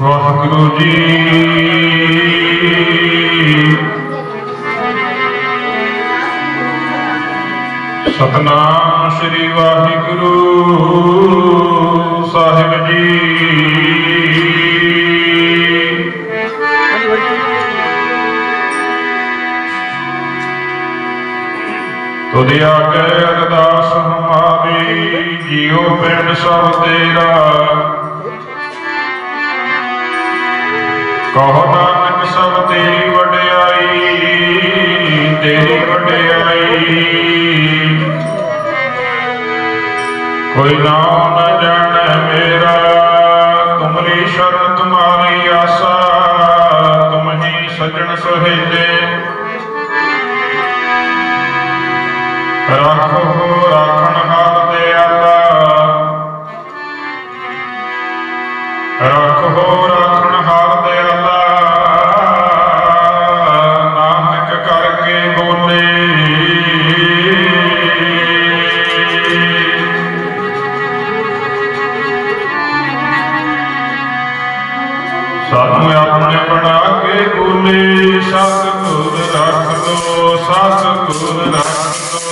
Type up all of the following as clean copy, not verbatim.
ਵਾਹਿਗੁਰੂ ਜੀ। ਸਤਨਾਮ ਸ੍ਰੀ ਵਾਹਿਗੁਰੂ ਸਾਹਿਬ ਜੀ। ਤੁਧ ਆਗੇ ਅਰਦਾਸ ਹਮਾਰੀ, ਜੀਉ ਪਿੰਡ ਸਭ ਤੇਰਾ। ਕਹੋ ਨਾਨਕ ਸਭ ਤੇਰੀ ਵਡਿਆਈ, ਤੇਰੀ ਵਡਿਆਈ। ਕੋਈ ਨਾਮ ਨ ਜਾਣੈ ਮੇਰਾ, ਤੁਮਰੀ ਸ਼ਰਨ ਤੁਮਾਰੀ ਆਸਾ। ਤੁਮ ਹੀ ਸੱਜਣ ਸਹੇਲੇ, ਰਾਖੋ ਰਾਖਣਹਾਰ ਦਿਆਲਾ। ਰਾਖੋ ਰਾਖਣਹਾਰ ਦਿਆਲਾ, ਨਾਨਕ ਕਰਕੇ ਬੋਲੇ। ਸਾਨੂੰ ਆਪਣੇ ਬਣਾ ਕੇ ਬੋਲੇ। ਸਤਿਗੁਰ ਰੱਖ ਲੋ, ਸਤਿਗੁਰ ਰੱਖ ਲੋ।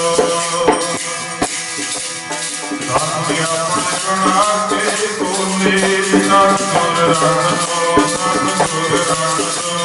ਸਾਨੂੰ ਆਪਣੇ ਬਣਾ ਕੇ ਬੋਲੇ। ਸਤਿਗੁਰ ਰੱਖ ਲੋ, ਸਤਿਗੁਰ ਰੱਖ ਲੋ।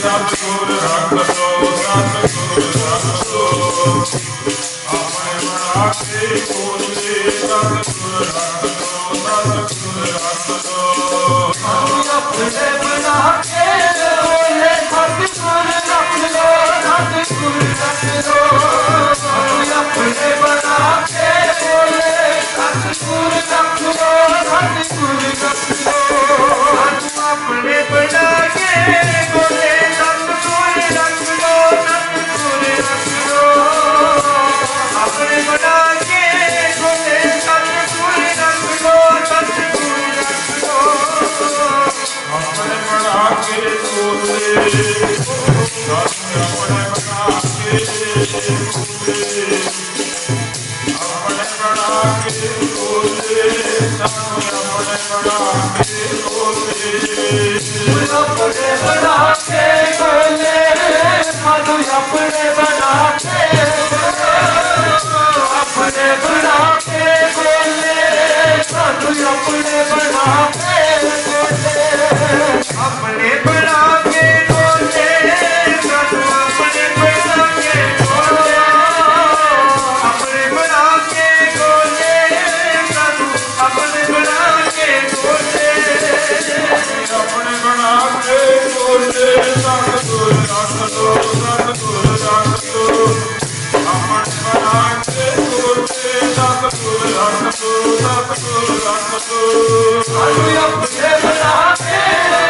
ਸਤਿਗੁਰ ਰੱਖ ਲੋ ਸਤਿਗੁਰ ਰੱਖ ਲੋ ਆਪਣੇ ਬਣਾ ਕੇ ਕੋਲੇ ਸਤਿਗੁਰ ਰੱਖ ਲੋ ਸਤਿਗੁਰ ਰੱਖ ਲੋ ਆਪਣੇ ਬਣਾ ਕੇ ਕੋਲੇ ਸਤਿਗੁਰ ਰੱਖ ਲੋ ਸਤਿਗੁਰ ਰੱਖ ਲੋ ਆਪਣੇ ਬਣਾ ਕੇ ਕੋਲੇ ਸਤਿਗੁਰ ਰੱਖ ਲੋ ਸਤਿਗੁਰ ਰੱਖ ਲੋ ਆਪਣੇ ਬਣਾ ਕੇ ਕੋਲੇ ਸਤਿਗੁਰ ਰੱਖ ਲੋ ਸਤਿਗੁਰ ਰੱਖ ਲੋ ਆਪਣੇ ਬਣਾ ਕੇ ਕੋਲੇ ਸਤਿਗੁਰ ਰੱਖ ਲੋ ਸਤਿਗੁਰ ਰੱਖ ਲੋ ਆਪਣੇ ਬਣਾ ਕੇ ਕੋਲੇ ਆਪਣੇ ਬਣਾ ਕੇ ਕੋਲੇ ਆਪਣੇ ਬਣਾ ਕੇ ਕੋਲੇ ਸਾਨੂੰ ਆਪਣੇ ਬਣਾ ਕੇ ਕੋਲੇ ਆਪਣੇ ਬਣਾ ਕੇ ਕੋਲੇ ਸਾਨੂੰ ਆਪਣੇ ਬਣਾ ਕੇ ਆਪਣੇ ਬਣਾ ਕੇ ਕੋਲੇ ਸਾਨੂੰ ਆਪਣੇ ਬਣਾ ਕੇ ਕੋਲੇ ਆਪਣੇ ਬਣਾ ਕੇ ਕੋਲੇ ਸਾਨੂੰ ਆਪਣੇ ਬਣਾ ਕੇ ਕੋਲੇ ਆਪਣੇ ਬਣਾ ਕੇ ਕੋਲੇ ਸਾਨੂੰ ਆਪਣੇ ਬਣਾ ਕੇ ਕੋਲੇ ਆਪਣੇ ਬਣਾ ਕੇ ਕੋਲੇ ਸਤਿਗੁਰ ਰੱਖ ਲੋ ਸਤਿਗੁਰ ਰੱਖ ਲੋ ਆਪਣੇ ਬਣਾ ਕੇ ਕੋਲੇ ਸਤਿਗੁਰ ਰੱਖ ਲੋ ਸਤਿਗੁਰ ਰੱਖ ਲੋ ਸਾਨੂੰ ਆਪਣੇ ਬਣਾ ਕੇ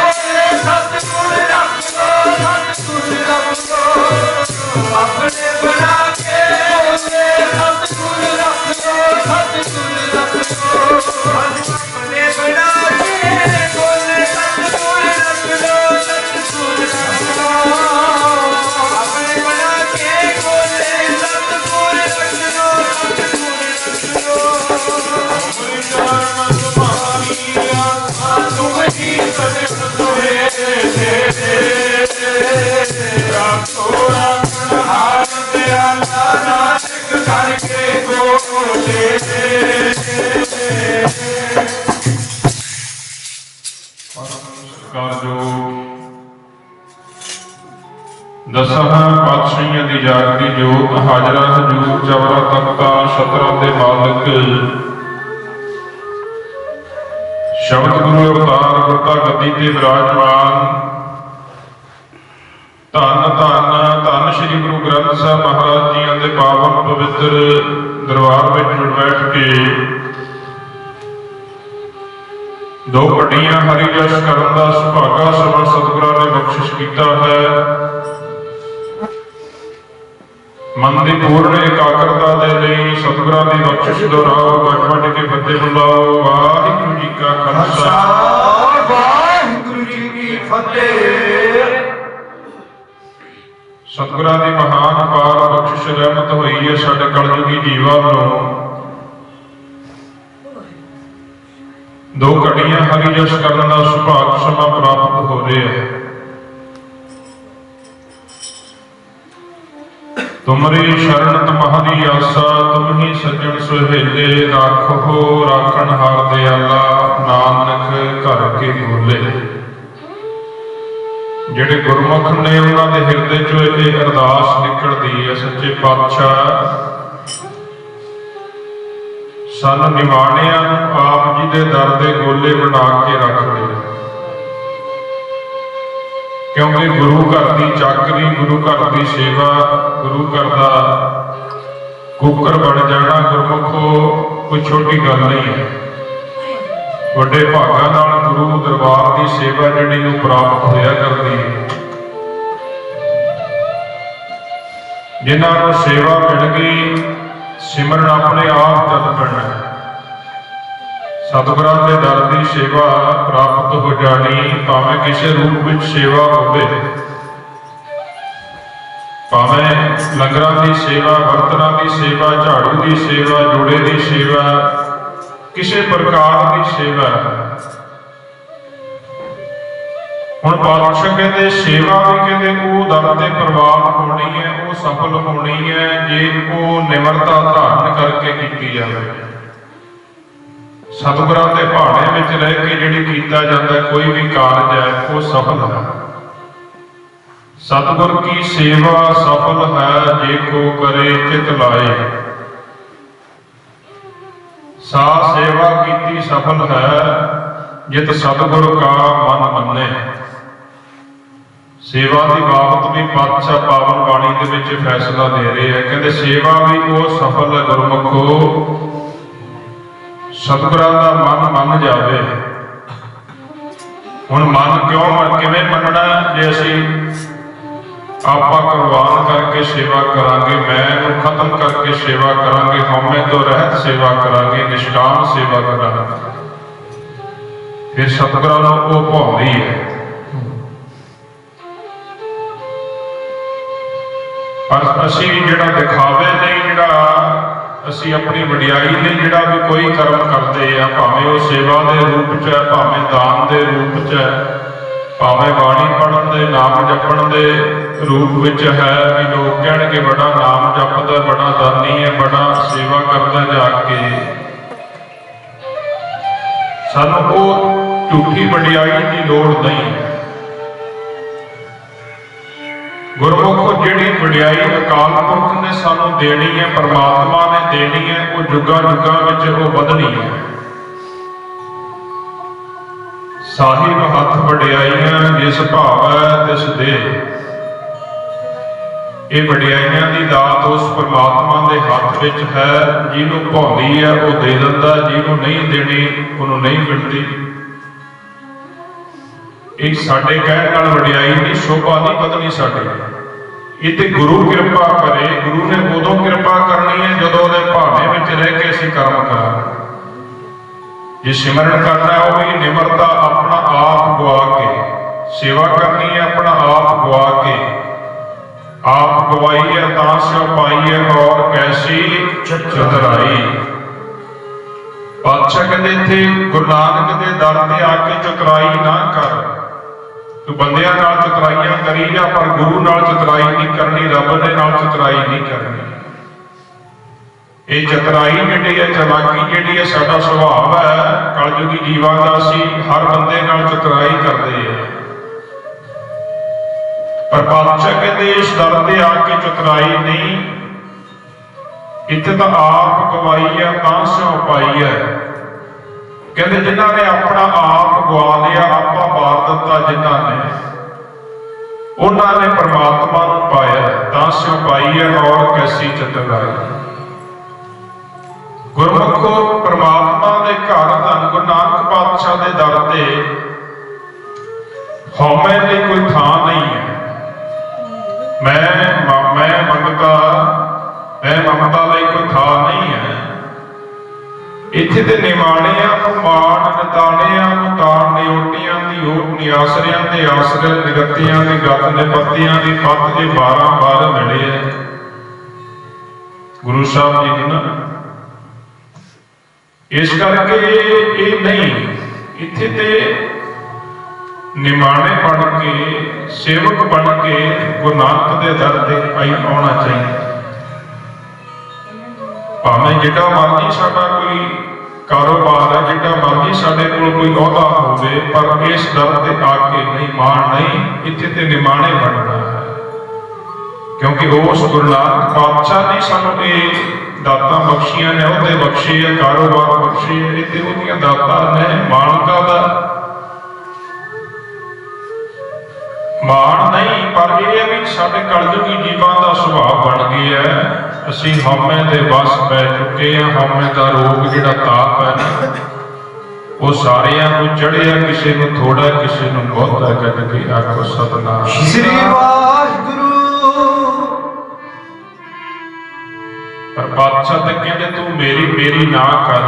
ਕੋਲੇ ਸਤਿਗੁਰ ਰੱਖ ਲੋ ਸਤਿਗੁਰ ਰੱਖ ਲੋ ਆਪਣੇ ਬਣਾ ਕੇ ਕੋਲੇ ਸਤਿਗੁਰ ਰੱਖ ਲੋ ਸਤਿਗੁਰ ਰੱਖ ਲੋ ਆਪਣੇ ਬਣਾ ਕੇ ਕੋਲੇ ਸਤਿਗੁਰ ਰੱਖ ਲੋ ਸਤਿਗੁਰ ਰੱਖ ਲੋ ਆਪਣੇ ਬਣਾ ਕੇ ਕੋਲੇ ਸਤਿਗੁਰ ਰੱਖ ਲੋ ਸਤਿਗੁਰ ਰੱਖ ਲੋ ਮੇਰੀ ਚਰਨ ਤੁਮਾਰੀ ਆਸਾ ਤੁਮ ਹੀ ਸਜਣ ਹੋਏ ਰਾਖੋ ਰੱਖਣ ਹਾਰ ਦਿਆਲਾ ਨਾਨਕ ਕਰਕੇ ਕੋਲੇ ਜੋ ਦਸਾਂ ਪਾਤਸ਼ਾਹੀਆਂ ਦੀ ਜਾਗਦੀ ਜੋਤ ਹਾਜ਼ਰਾ ਹਜੂਰ ਚਵਰਾ ਤਖਤਾ ਛਤਰਾ ਦੇ ਮਾਲਕ ਸ਼ਬਦ ਗੁਰੂ ਅਵਤਾਰ ਗੁਰਤਾ ਗੱਦੀ ਤੇ ਵਿਰਾਜਮਾਨ ਧੰਨ ਧੰਨ ਧੰਨ ਸ੍ਰੀ ਗੁਰੂ ਗ੍ਰੰਥ ਸਾਹਿਬ ਮਹਾਰਾਜ ਜੀਆਂ ਦੇ ਪਾਵਨ ਪਵਿੱਤਰ ਦਰਬਾਰ ਵਿੱਚ ਜੁੜ ਬੈਠ ਕੇ ਦੋ ਘੜੀਆਂ ਹਰੀ ਜਸ ਕਰਨ ਦਾ ਸੁਭਾਗਾ ਸਮਾਂ ਸਤਿਗੁਰਾਂ ਨੇ ਬਖਸ਼ਿਸ਼ ਕੀਤਾ ਹੈ। ਮਨ ਦੀ ਪੂਰਨ ਇਕਾਗਰਤਾ ਦੇ ਲਈ ਸਤਿਗੁਰਾਂ ਦੀ ਬਖਸ਼ਿਸ਼ ਦੁਹਰਾਓ ਗੱਜ ਕੇ ਫਤਿਹ ਬੁਲਾਓ। ਵਾਹਿਗੁਰੂ ਜੀ ਕਾ ਖਾਲਸਾ ਵਾਹਿਗੁਰੂ ਜੀ ਕੀ ਫਤਿਹ। ਸਤਿਗੁਰਾਂ ਦੀ ਮਹਾਨ ਅਪਾਰ ਬਖਸ਼ਿਸ਼ ਰਹਿਮਤ ਹੋਈ ਹੈ ਸਾਡੇ ਕਲਯੁਗੀ ਜੀਵਾਂ ਨੂੰ। ਦੋ ਘੜੀਆਂ ਹਰੀ ਜਸ ਕਰਨ ਦਾ ਸੁਭਾਗ ਸਮਾਂ ਪ੍ਰਾਪਤ ਹੋ ਰਿਹਾ ਹੈ। ਤੁਮਰੀ ਸ਼ਰਨ ਤੁਮਹਰੀ ਆਸਾ ਤੁਮ ਹੀ ਸੱਜਣ ਸੁਹੇਲੇ ਰਾਖੋ ਰਾਖਣ ਹਾਰ ਦਿਆਲਾ ਨਾਨਕ ਘਰ ਕੇ ਬੋਲੇ। ਜਿਹੜੇ ਗੁਰਮੁਖ ਨੇ ਉਹਨਾਂ ਦੇ ਹਿਰਦੇ ਚੋਂ ਇਹ ਅਰਦਾਸ ਨਿਕਲਦੀ ਹੈ ਸੱਚੇ ਪਾਤਸ਼ਾਹ ਸਾਨੂੰ ਨਿਵਾਣਿਆਂ ਨੂੰ ਆਪ ਜੀ ਦੇ ਦਰ ਦੇ ਗੋਲੇ ਬਣਾ ਕੇ ਰੱਖ ਦੇ। ਕਿਉਂਕਿ ਗੁਰੂ ਘਰ ਦੀ ਚਾਕਰੀ ਗੁਰੂ ਘਰ ਦੀ ਸੇਵਾ ਗੁਰੂ ਘਰ ਦਾ ਕੁੱਕਰ ਬਣ ਜਾਣਾ ਗੁਰਮੁਖੋ ਕੋਈ ਛੋਟੀ ਗੱਲ ਨਹੀਂ ਹੈ। ਵੱਡੇ ਭਾਗਾਂ ਨਾਲ ਗੁਰੂ ਦਰਬਾਰ ਦੀ ਸੇਵਾ ਜਿਹੜੀ ਨੂੰ ਪ੍ਰਾਪਤ ਹੋਇਆ ਕਰਦੀ ਹੈ। ਜਿਨ੍ਹਾਂ ਨੂੰ ਸੇਵਾ ਮਿਲ ਗਈ ਸਿਮਰਨ ਆਪਣੇ ਆਪ ਚੱਲ ਪੈਣਾ। ਸਤਿਗੁਰਾਂ ਦੇ ਦਰ ਦੀ ਸੇਵਾ ਪ੍ਰਾਪਤ ਹੋ ਜਾਣੀ ਭਾਵੇਂ ਕਿਸੇ ਰੂਪ ਵਿੱਚ ਸੇਵਾ ਹੋਵੇ, ਭਾਵੇਂ ਲੰਗਰਾਂ ਦੀ ਸੇਵਾ ਬਰਤਨਾਂ ਦੀ ਸੇਵਾ ਝਾੜੂ ਦੀ ਸੇਵਾ ਜੋੜੇ ਦੀ ਸੇਵਾ ਕਿਸੇ ਪ੍ਰਕਾਰ ਦੀ ਸੇਵਾ। ਹੁਣ ਪਾਤਸ਼ਾਹ ਕਹਿੰਦੇ ਸੇਵਾ ਵੀ ਕਹਿੰਦੇ ਉਹ ਦਰ ਤੇ ਪ੍ਰਵਾਨ ਹੋਣੀ ਹੈ, ਉਹ ਸਫਲ ਹੋਣੀ ਹੈ ਜੇ ਉਹ ਨਿਮਰਤਾ ਧਾਰਨ ਕਰਕੇ ਕੀਤੀ ਜਾਵੇ। ਸਤਿਗੁਰਾਂ ਦੇ ਭਾਣੇ ਵਿੱਚ ਰਹਿ ਕੇ ਜਿਹੜੀ ਕੀਤਾ ਜਾਂਦਾ ਕੋਈ ਵੀ ਕਾਰਜ ਹੈ ਉਹ ਸਫਲ ਹੈ। सतगुर की सेवा सफल है जे को करे चित लाए। सा सेवा कीती सफल है जित सतगुर का मन मन्ने। सेवा की बाबत भी पातशाह पावन बाणी दे विच फैसला दे रहे हैं। कहते सेवा भी वो सफल है गुरमुखो सतगुरां दा मन मन जावे। हुण मन क्यों किवें मनना जे असीं आपा कुर्बान करके सेवा करांगे, मैं खत्म करके सेवा करांगे, हौमे तो रहत सेवा करांगे, निष्काम सेवा करांगे, फिर सतगुरां नूं ओह भाउंदी है। पर असीं जिहड़ा दिखावे नहीं, जिहड़ा असीं अपनी वडियाई ਲਈ जिहड़ा भी कोई कर्म करते हैं, भावें वो सेवा के रूप च है, भावें दान के रूप च है, भावें बाणी पढ़न दे नाम जपण दे रूप विच है, कि लोग कहणगे बड़ा नाम जपदा, बड़ा दानी है, बड़ा सेवा करदा जाके। सानूं वो झूठी वडियाई की लोड़ नहीं है। गुरमुखो जिहड़ी वडियाई अकाल पुरख ने सानूं देनी है, परमात्मा ने देनी है, वो जुगां जुगां विच वो वधनी है। साहिब हथ वडियाइयां जिस भावै तिस दे। ये वडियाइयां की दात उस परमात्मा के हथ विच है, जिन्हों भाउंदी है वो दे दिंदा, जिन्हों नहीं देनी उन्होंने नहीं मिलती। एक साडे कहण नाल वडियाई की शोभा नहीं बदलनी साडी। ये तो गुरु कृपा करे। गुरु ने उदों कृपा करनी है जदों उहदे भाने विच रह के असीं कर्म करांगे। जे सिमरन करना है वो भी निमरता अपना आप गवा के, सेवा करनी है अपना आप गवा के। आप गवाई है तां स्यों पाई है और कैसी चतुराई। पातशाह कहते इत्थे गुरु नानक दे दर ते आके चतुराई ना कर। तू बंदियां नाल चतुराइयां करी जा, पर गुरु नाल चतुराई नहीं करनी, रब दे नाल चतुराई नहीं करनी। ये चतुराई जिहड़ी है, चलाकी जिहड़ी है, साडा सुभाव है कलयुगी जीवां दा। असीं हर बंदे नाल चतुराई करदे हैं, पर पातशाह कहते इस दर ते आके चतुराई नहीं। इत्थे तां आप गवाई है तां स्यों पाई है। कहते जिन्हां ने अपना आप गवा लिया, आपा मार दिता, जिन्हां ने उन्होंने परमात्मा नूं पाया, तां स्यों पाई है और कैसी चतुराई। गुरमुखो परमात्मा दे घर धन गुरु नानक पातशाह दे दर ते हौमे लई कोई थां नहीं है। मैं ममता लई कोई थां नहीं है। इत्थे ते निमाणियां नूं माण, निताणियां नूं ताण, नियोटियां दी ओट, निआसरियां दे आसरे, निगतियां दी गत, निपत्तियां दी पत, ये 12 बार मिले है गुरु साहब जी ने ना। इस करके ये नहीं, इत्थे ते निमाणे बन के, सेवक बन के गुरु नानक दे दर ते आउणा चाहिए। भावें जिहड़ा मर्जी साडा कोई कारोबार है, जिहड़ा मर्जी साडे कोल कोई अहुदा होवे, पर इस दर ते आके नहीं, माण नहीं, इत्थे ते निमाणे बनना है। क्योंकि उस गुरु नानक पातशाह ने सानूं ये दातां बख्शियां ने, अहुदे बख्शे है, कारोबार बख्शे है, इत्थे उहदियां दातां ने। माणका दा माण नहीं, पर यह भी साडे कलयुगी जीवां दा सुभाव बन गया है। असीं हौमे दे वस पै चुके हैं। हौमे दा रोग जिहड़ा ताप है ना, वो सारियां नूं चढ़िया, किसी नूं थोड़ा, किसी नूं बहुता। कह के आखो सतनाम श्री वाहिगुरू। पर बादशाह ते कहंदे तू मेरी मेरी ना कर।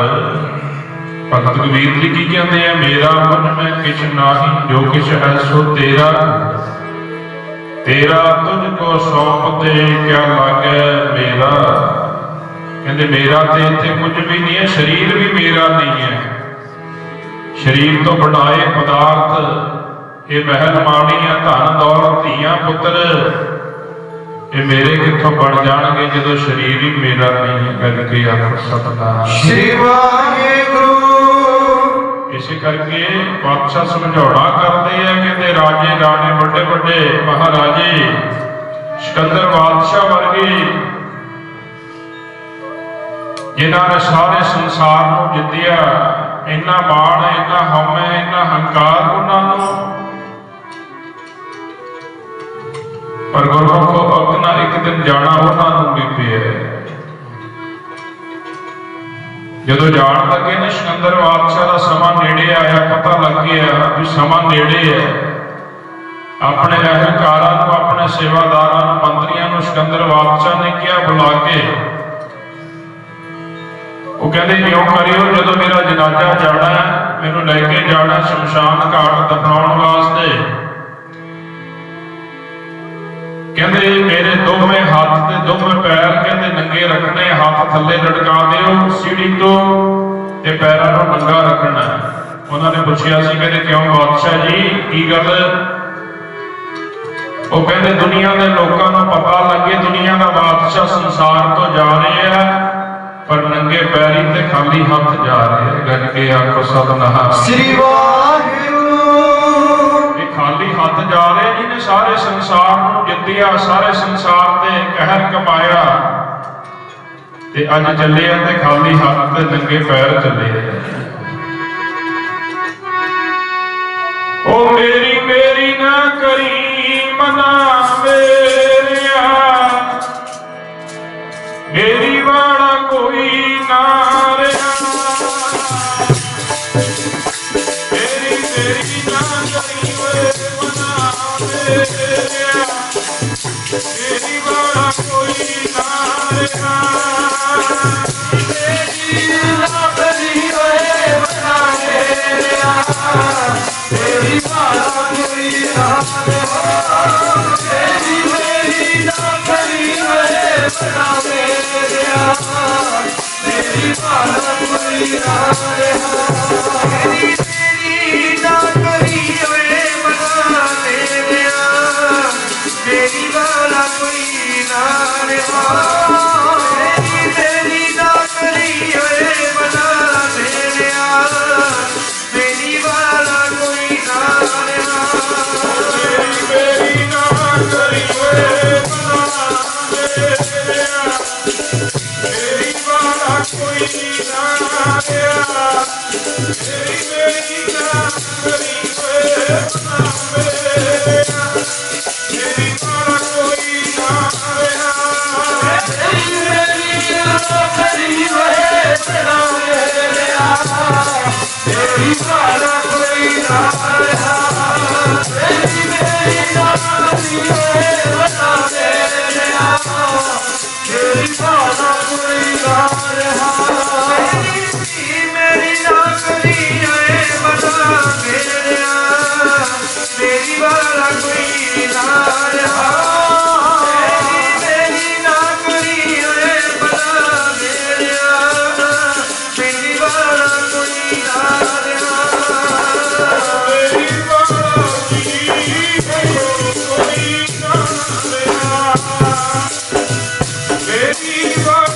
भगत कबीर जी की कहते हैं, मेरा मन में किछ नाही, जो किछ है सो तेरा। तेरा तुझको सौंपते क्या लागे मेरा। कहते मेरा तो इत्थे कुछ भी नहीं है, शरीर भी मेरा नहीं है। शरीर तो बनाए पदार्थ, ये महल माणियां, धन दौलत, धीआं पुत्र, ये मेरे कित्थों बन जाणगे जदों शरीर ही मेरा नहीं है। करके आखो सतनाम श्री वाहिगुरू। इसे करके बादशाह समझौना करते हैं, कहते राजे राणे बड़े बड़े महाराजे सिकंदर बादशाह वर्गे जिन्हों ने सारे संसार को जितया, इन्ना माण इन्ना हौम इन्ना हंकार उन्होंने, पर गुरमुखो अपना एक दिन जाना उन्होंने भी पिया। जदों जान लगे ना सिकंदर बादशाह का समा नेड़े आया, पता लग गया भी समा नेड़े है। अपने अहलकारां नूं, अपने सेवादारां नूं, मंत्रियों नूं सिकंदर बादशाह ने क्या बुला के वो कहते क्यों करियो, जदों मेरा जनाजा जाना है, मैनूं लैके जाना शमशान घाट दफनाउण वास्ते, कहते मेरे दोवें हाथ ते दोवें पैर कहते नंगे रखने, हाथ थले लटका दिओ सीढ़ी तो ते पैरां नूं नंगा रखना। उन्होंने पूछया सी, कहते क्यों बादशाह जी की गल? वो कहते दुनिया के लोगों को पता लगे दुनिया का बादशाह संसार तो जा रहे हैं, पर नंगे पैरी ते खाली हाथ जा रहे हैं। गज के आखो सतनाम श्री वाहिगुरू। खाली हाथ जा रहे जिन्हें सारे संसार को जितिया, सारे संसार ते कहर कमाया, ते अज चले ते खाली हाथ ते नंगे पैर चले। ओ मेरी मेरी ना करी मना मेरिया, मेरी वाला कोई ना रहा, मेरी मेरी ना करी मना मेरिया, मेरी वाला कोई ना रहा, मेरी ना करी मना मेरिया, मेरी वाला कोई ना रहा, मेरी मेरी ना करी मना मेरिया, मेरी वाला कोई ना रहा, मेरी मेरी ना करी मना मेरिया, मेरी वाला कोई ना रहा, मेरी मेरी ना करी मना मेरिया, मेरी वाला कोई ना रहा, मेरी मेरी ना करी मना मेरिया, मेरी वाला कोई ना रहा, मेरी मेरी ना करी मना मेरिया, मेरी वाला कोई ना रहा, मेरी मेरी ना करी मना मेरिया, मेरी वाला कोई ना रहा, मेरी मेरी ना करी मना मेरिया, मेरी वाला कोई ना रहा, मेरी मेरी ना करी मना मेरिया, मेरी वाला कोई ना रहा, मेरी मेरी ना करी मना मेरिया, मेरी वाला कोई ना रहा, मेरी वाला कोई ना रहा, मेरी वाला कोई ना रहा, मेरी वाला कोई ना रहा, मेरी वाला कोई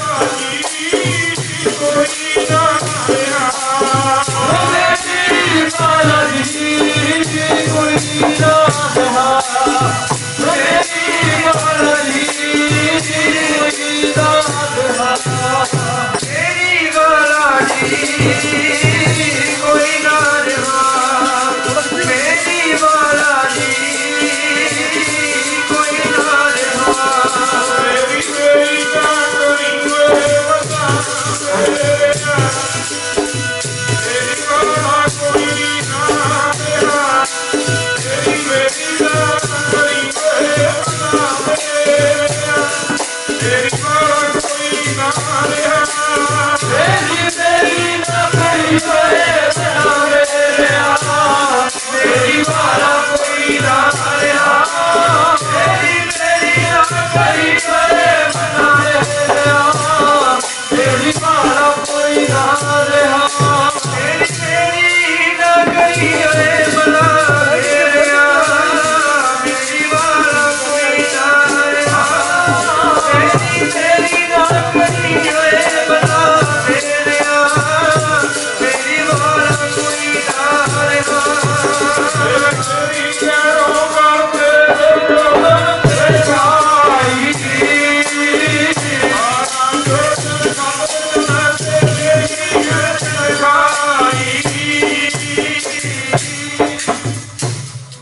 ना रहा, मेरी वाला कोई ना रहा, मेरी वाला कोई ना रहा, मेरी मेरी ना करी मना मेरिया, मेरी वाला कोई ना रहा, मेरी मेरी ना करी मना मेरिया, मेरी वाला कोई ना रहा, मेरी मेरी ना करी मना मेरिया, मेरी वाला कोई ना रहा, मेरी मेरी ना करी मना मेरिया, मेरी वाला कोई ना रहा, मेरी मेरी ना करी मना मेरिया, मेरी वाला कोई ना रहा, मेरी मेरी ना करी मना मेरिया, मेरी वाला कोई ना